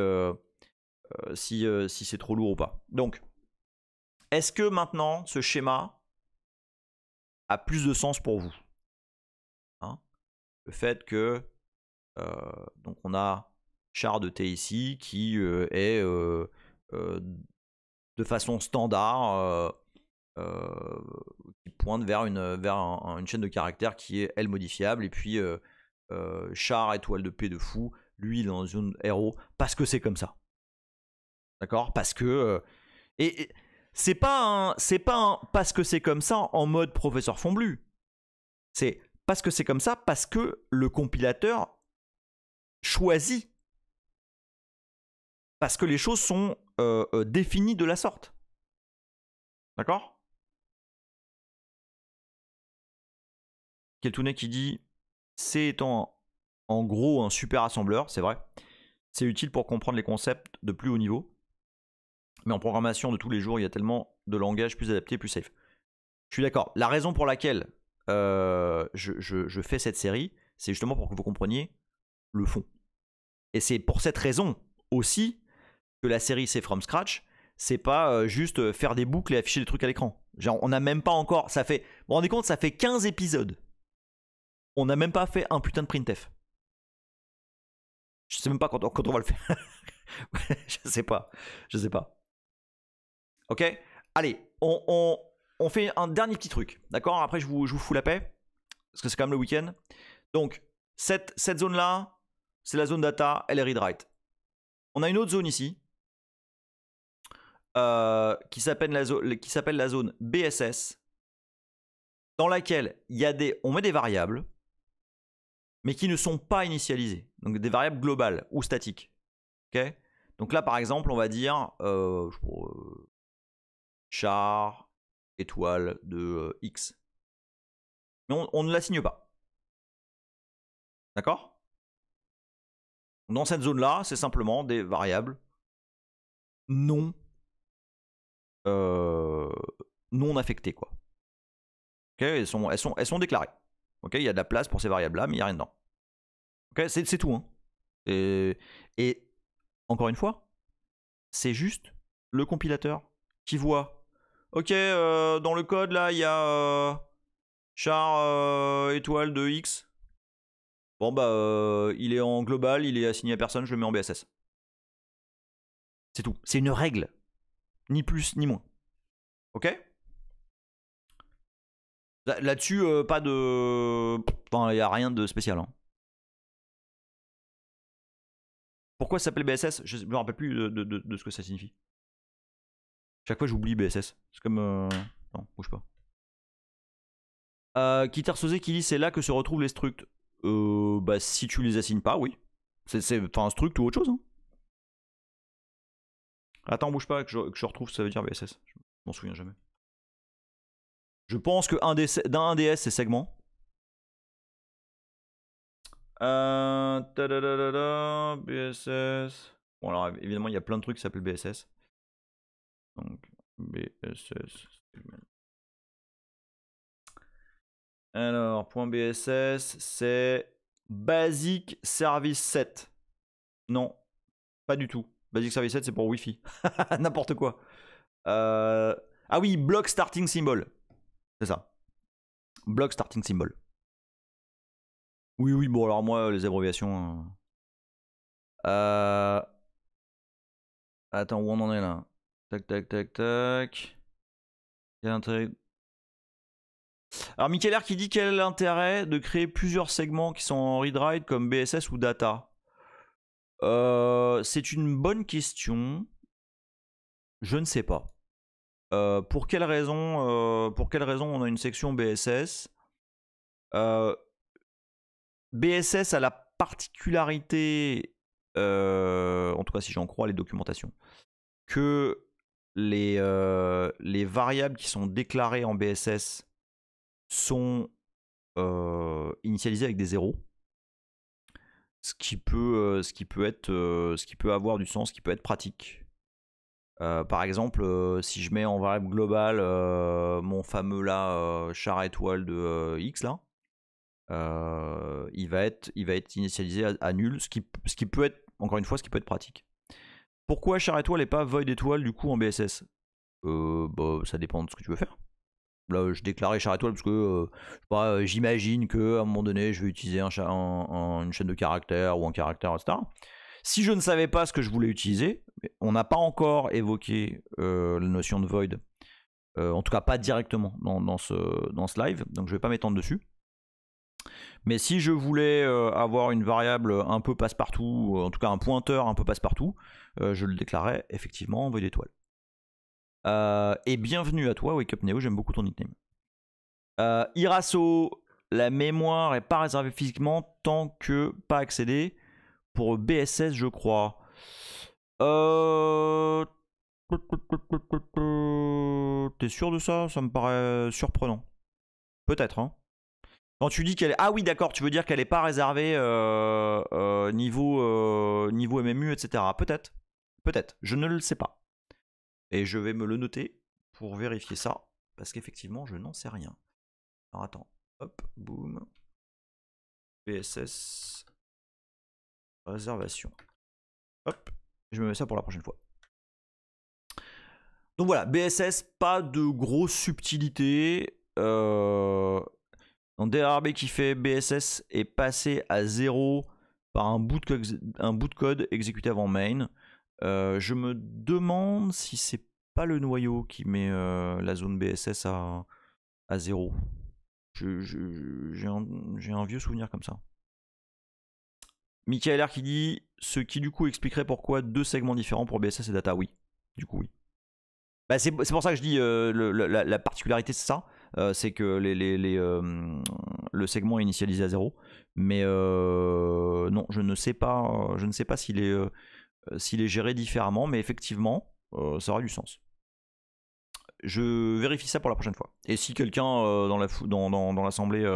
c'est trop lourd ou pas. Donc, est-ce que maintenant, ce schéma a plus de sens pour vous, hein? Le fait que donc on a char de thé ici qui est de façon standard qui pointe vers une chaîne de caractères qui est elle modifiable, et puis char étoile de paix de fou, lui il est dans une zone héros parce que c'est comme ça. D'accord? Parce que et c'est pas un parce que c'est comme ça en mode professeur Fomblu. C'est parce que c'est comme ça parce que le compilateur choisit. Parce que les choses sont définies de la sorte. D'accord? Keltounet qui dit C étant en gros un super assembleur, c'est vrai. C'est utile pour comprendre les concepts de plus haut niveau. Mais en programmation de tous les jours, il y a tellement de langages plus adaptés, plus safe. Je suis d'accord. La raison pour laquelle je fais cette série, c'est justement pour que vous compreniez le fond. Et c'est pour cette raison aussi que la série c'est from scratch. C'est pas juste faire des boucles et afficher des trucs à l'écran. Genre, on n'a même pas encore. Ça fait. Vous vous rendez compte, ça fait 15 épisodes. On n'a même pas fait un putain de printf. Je sais même pas quand on va le faire. Je sais pas. Ok? Allez, on fait un dernier petit truc. D'accord? Après, je vous fous la paix. Parce que c'est quand même le week-end. Donc, cette zone-là, c'est la zone data, elle est read-write. On a une autre zone ici. Qui s'appelle la zone BSS. Dans laquelle on met des variables, mais qui ne sont pas initialisées. Donc des variables globales ou statiques. Okay? Donc là, par exemple, on va dire char étoile de x. Mais on ne l'assigne pas. D'accord? Dans cette zone-là, c'est simplement des variables non affectées, quoi. Okay? Elles sont déclarées. Okay? Il y a de la place pour ces variables-là, mais il n'y a rien dedans. Okay? C'est tout. Hein. Et encore une fois, c'est juste le compilateur qui voit. Ok, dans le code, là, il y a char étoile de X. Bon, bah, il est en global, il est assigné à personne, je le mets en BSS. C'est tout. C'est une règle. Ni plus, ni moins. Ok? Là-dessus, pas de. Enfin, il n'y a rien de spécial. Hein. Pourquoi ça s'appelle BSS? Je ne me rappelle plus de ce que ça signifie. Chaque fois, j'oublie BSS. C'est comme. Non, bouge pas. Kitter Sosé qui dit c'est là que se retrouvent les structs. Bah, si tu les assignes pas, oui. C'est un struct ou autre chose. Hein. Attends, bouge pas, que je retrouve, ça veut dire BSS. Je m'en souviens jamais. Je pense que d'un DS, c'est segment. BSS. Bon, alors évidemment, il y a plein de trucs qui s'appellent BSS. Donc, BSS. Alors, .bss, c'est Basic Service Set. Non, pas du tout. Basic Service Set, c'est pour Wi-Fi. N'importe quoi. Ah oui, Block Starting Symbol. C'est ça. Block Starting Symbol. Oui, bon, alors moi, les abréviations... Attends, où on en est là? Tac. Quel intérêt... Alors, Michael R qui dit quel est l'intérêt de créer plusieurs segments qui sont en read-write comme BSS ou data? C'est une bonne question. Je ne sais pas. Pour quelle raison on a une section BSS? BSS a la particularité, en tout cas si j'en crois les documentations, que les variables qui sont déclarées en BSS sont initialisées avec des zéros, ce qui peut avoir du sens, ce qui peut être pratique. Par exemple, si je mets en variable globale mon fameux là char étoile de x là, il va être initialisé à nul, ce qui peut être, encore une fois, ce qui peut être pratique. Pourquoi char étoile et pas void étoile du coup en BSS? Bah, ça dépend de ce que tu veux faire. Là, je déclarais char étoile parce que j'imagine qu'à un moment donné, je vais utiliser une chaîne de caractères ou un caractère, etc. Si je ne savais pas ce que je voulais utiliser, on n'a pas encore évoqué la notion de void, en tout cas pas directement dans ce live, donc je ne vais pas m'étendre dessus. Mais si je voulais avoir une variable un peu passe-partout, en tout cas un pointeur un peu passe-partout, je le déclarais effectivement en void étoile. Et bienvenue à toi, Wake Up Neo, j'aime beaucoup ton nickname. Iraso, la mémoire est pas réservée physiquement tant que pas accédée. Pour BSS, je crois. T'es sûr de ça? Ça me paraît surprenant. Peut-être, hein. Quand tu dis qu'elle est... Ah oui, d'accord, tu veux dire qu'elle n'est pas réservée niveau MMU, etc. Peut-être. Peut-être. Je ne le sais pas. Et je vais me le noter pour vérifier ça. Parce qu'effectivement, je n'en sais rien. Alors attends. Hop, boum. BSS. Réservation. Hop. Je me mets ça pour la prochaine fois. Donc voilà, BSS, pas de grosse subtilité. DRB qui fait BSS est passé à 0 par un bout de code exécuté avant main. Je me demande si c'est pas le noyau qui met la zone BSS à 0. J'ai un vieux souvenir comme ça. Michael R qui dit ce qui du coup expliquerait pourquoi 2 segments différents pour BSS et data. Oui, du coup oui. Bah, c'est pour ça que je dis la particularité c'est ça. C'est que le segment est initialisé à 0. Mais non, je ne sais pas s'il est géré différemment, mais effectivement, ça aura du sens. Je vérifie ça pour la prochaine fois. Et si quelqu'un dans l'assemblée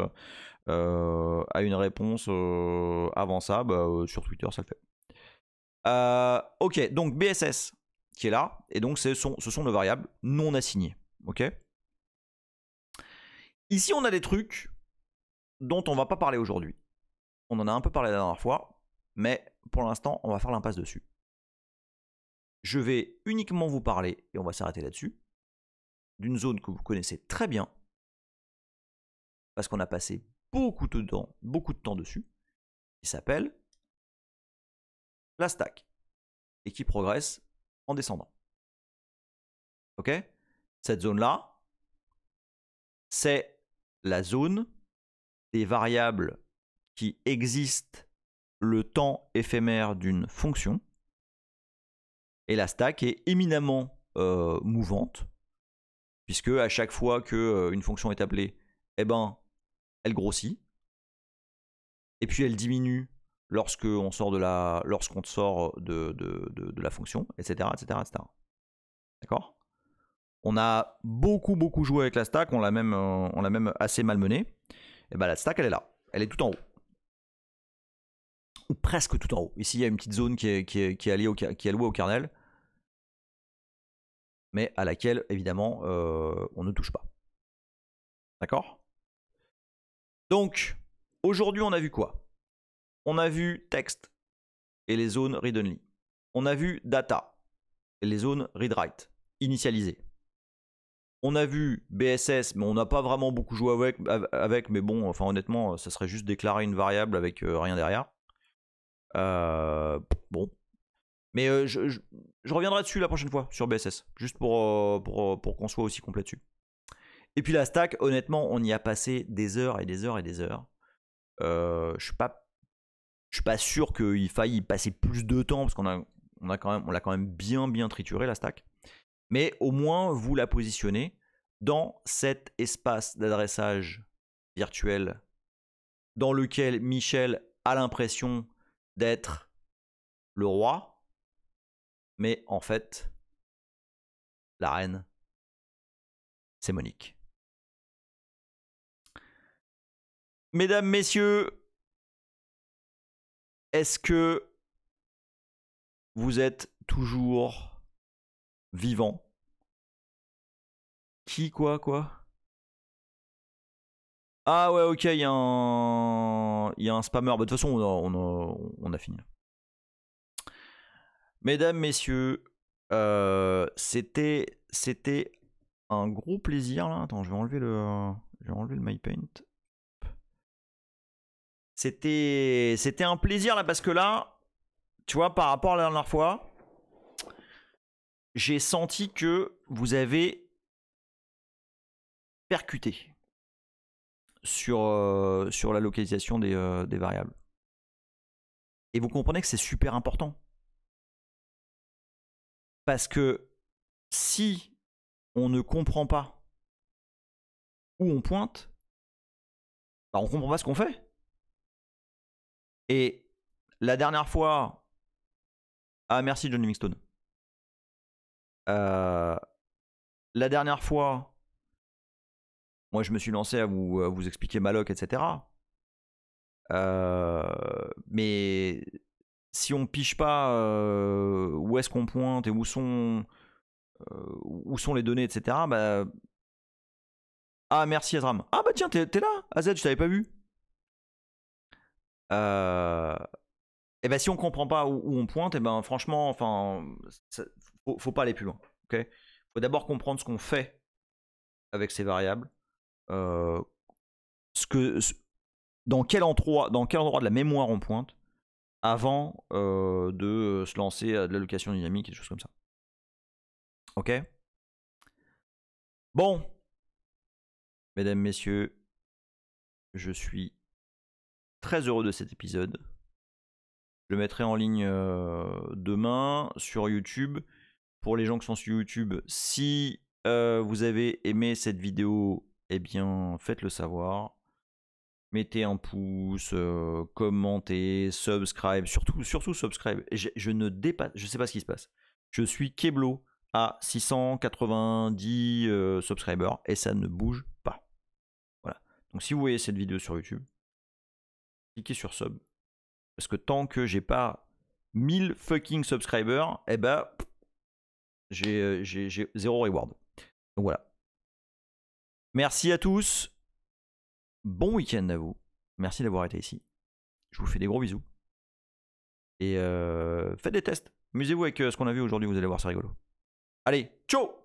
a une réponse avant ça, sur Twitter, ça le fait. Ok, donc BSS qui est là, et donc ce sont nos variables non assignées. Ok. Ici, on a des trucs dont on va pas parler aujourd'hui. On en a un peu parlé la dernière fois, mais pour l'instant, on va faire l'impasse dessus. Je vais uniquement vous parler, et on va s'arrêter là-dessus, d'une zone que vous connaissez très bien, parce qu'on a passé beaucoup de temps dessus, qui s'appelle la stack, et qui progresse en descendant. Ok? Cette zone-là, c'est la zone des variables qui existent le temps éphémère d'une fonction. Et la stack est éminemment mouvante, puisque à chaque fois qu'une fonction est appelée, eh ben, elle grossit. Et puis elle diminue lorsqu'on sort de la fonction, etc. D'accord? On a beaucoup joué avec la stack, on l'a même assez malmenée. Et ben la stack, elle est là. Elle est tout en haut. Ou presque tout en haut. Ici, il y a une petite zone qui est allouée au kernel, mais à laquelle, évidemment, on ne touche pas. D'accord? Donc, aujourd'hui, on a vu quoi? On a vu texte et les zones read-only. On a vu data et les zones read-write, initialisées. On a vu BSS, mais on n'a pas vraiment beaucoup joué avec, mais bon, enfin honnêtement, ça serait juste déclarer une variable avec rien derrière. Bon. Mais je reviendrai dessus la prochaine fois sur BSS, juste pour qu'on soit aussi complet dessus. Et puis la stack, honnêtement, on y a passé des heures et des heures et des heures. Je suis pas sûr qu'il faille y passer plus de temps, parce qu'on l'a quand même bien trituré la stack. Mais au moins, vous la positionnez dans cet espace d'adressage virtuel dans lequel Michel a l'impression d'être le roi, mais en fait, la reine, c'est Monique. Mesdames, messieurs, est-ce que vous êtes toujours vivant? Qui, quoi? Ah ouais, ok, il y a un spammer. De toute façon, on a fini. Mesdames, messieurs, c'était un gros plaisir là. Attends, je vais enlever le MyPaint. C'était un plaisir là parce que là, tu vois, par rapport à la dernière fois, j'ai senti que vous avez percuté sur la localisation des variables. Et vous comprenez que c'est super important. Parce que si on ne comprend pas où on pointe, bah on ne comprend pas ce qu'on fait. Et la dernière fois... Ah, merci John Livingstone. La dernière fois, moi je me suis lancé à vous expliquer Malloc, etc. Mais si on piche pas où est-ce qu'on pointe et où sont les données, etc. Bah... Ah, merci Azram. Ah bah tiens, t'es là, AZ, je t'avais pas vu. Et ben si on comprend pas où on pointe, et ben franchement, enfin, faut pas aller plus loin. Ok, faut d'abord comprendre ce qu'on fait avec ces variables, dans quel endroit de la mémoire on pointe, avant de se lancer à de l'allocation dynamique et des choses comme ça. Ok. Bon, mesdames, messieurs, je suis très heureux de cet épisode. Je le mettrai en ligne demain sur YouTube. Pour les gens qui sont sur YouTube, si vous avez aimé cette vidéo, eh bien faites-le savoir. Mettez un pouce, commentez, subscribe, surtout subscribe. Je ne sais pas ce qui se passe. Je suis Keblo à 690 subscribers et ça ne bouge pas. Voilà. Donc si vous voyez cette vidéo sur YouTube, cliquez sur sub. Parce que tant que j'ai pas 1000 fucking subscribers, eh ben j'ai zéro reward. Donc voilà. Merci à tous. Bon week-end à vous. Merci d'avoir été ici. Je vous fais des gros bisous. Et faites des tests. Amusez-vous avec ce qu'on a vu aujourd'hui, vous allez voir, c'est rigolo. Allez, ciao!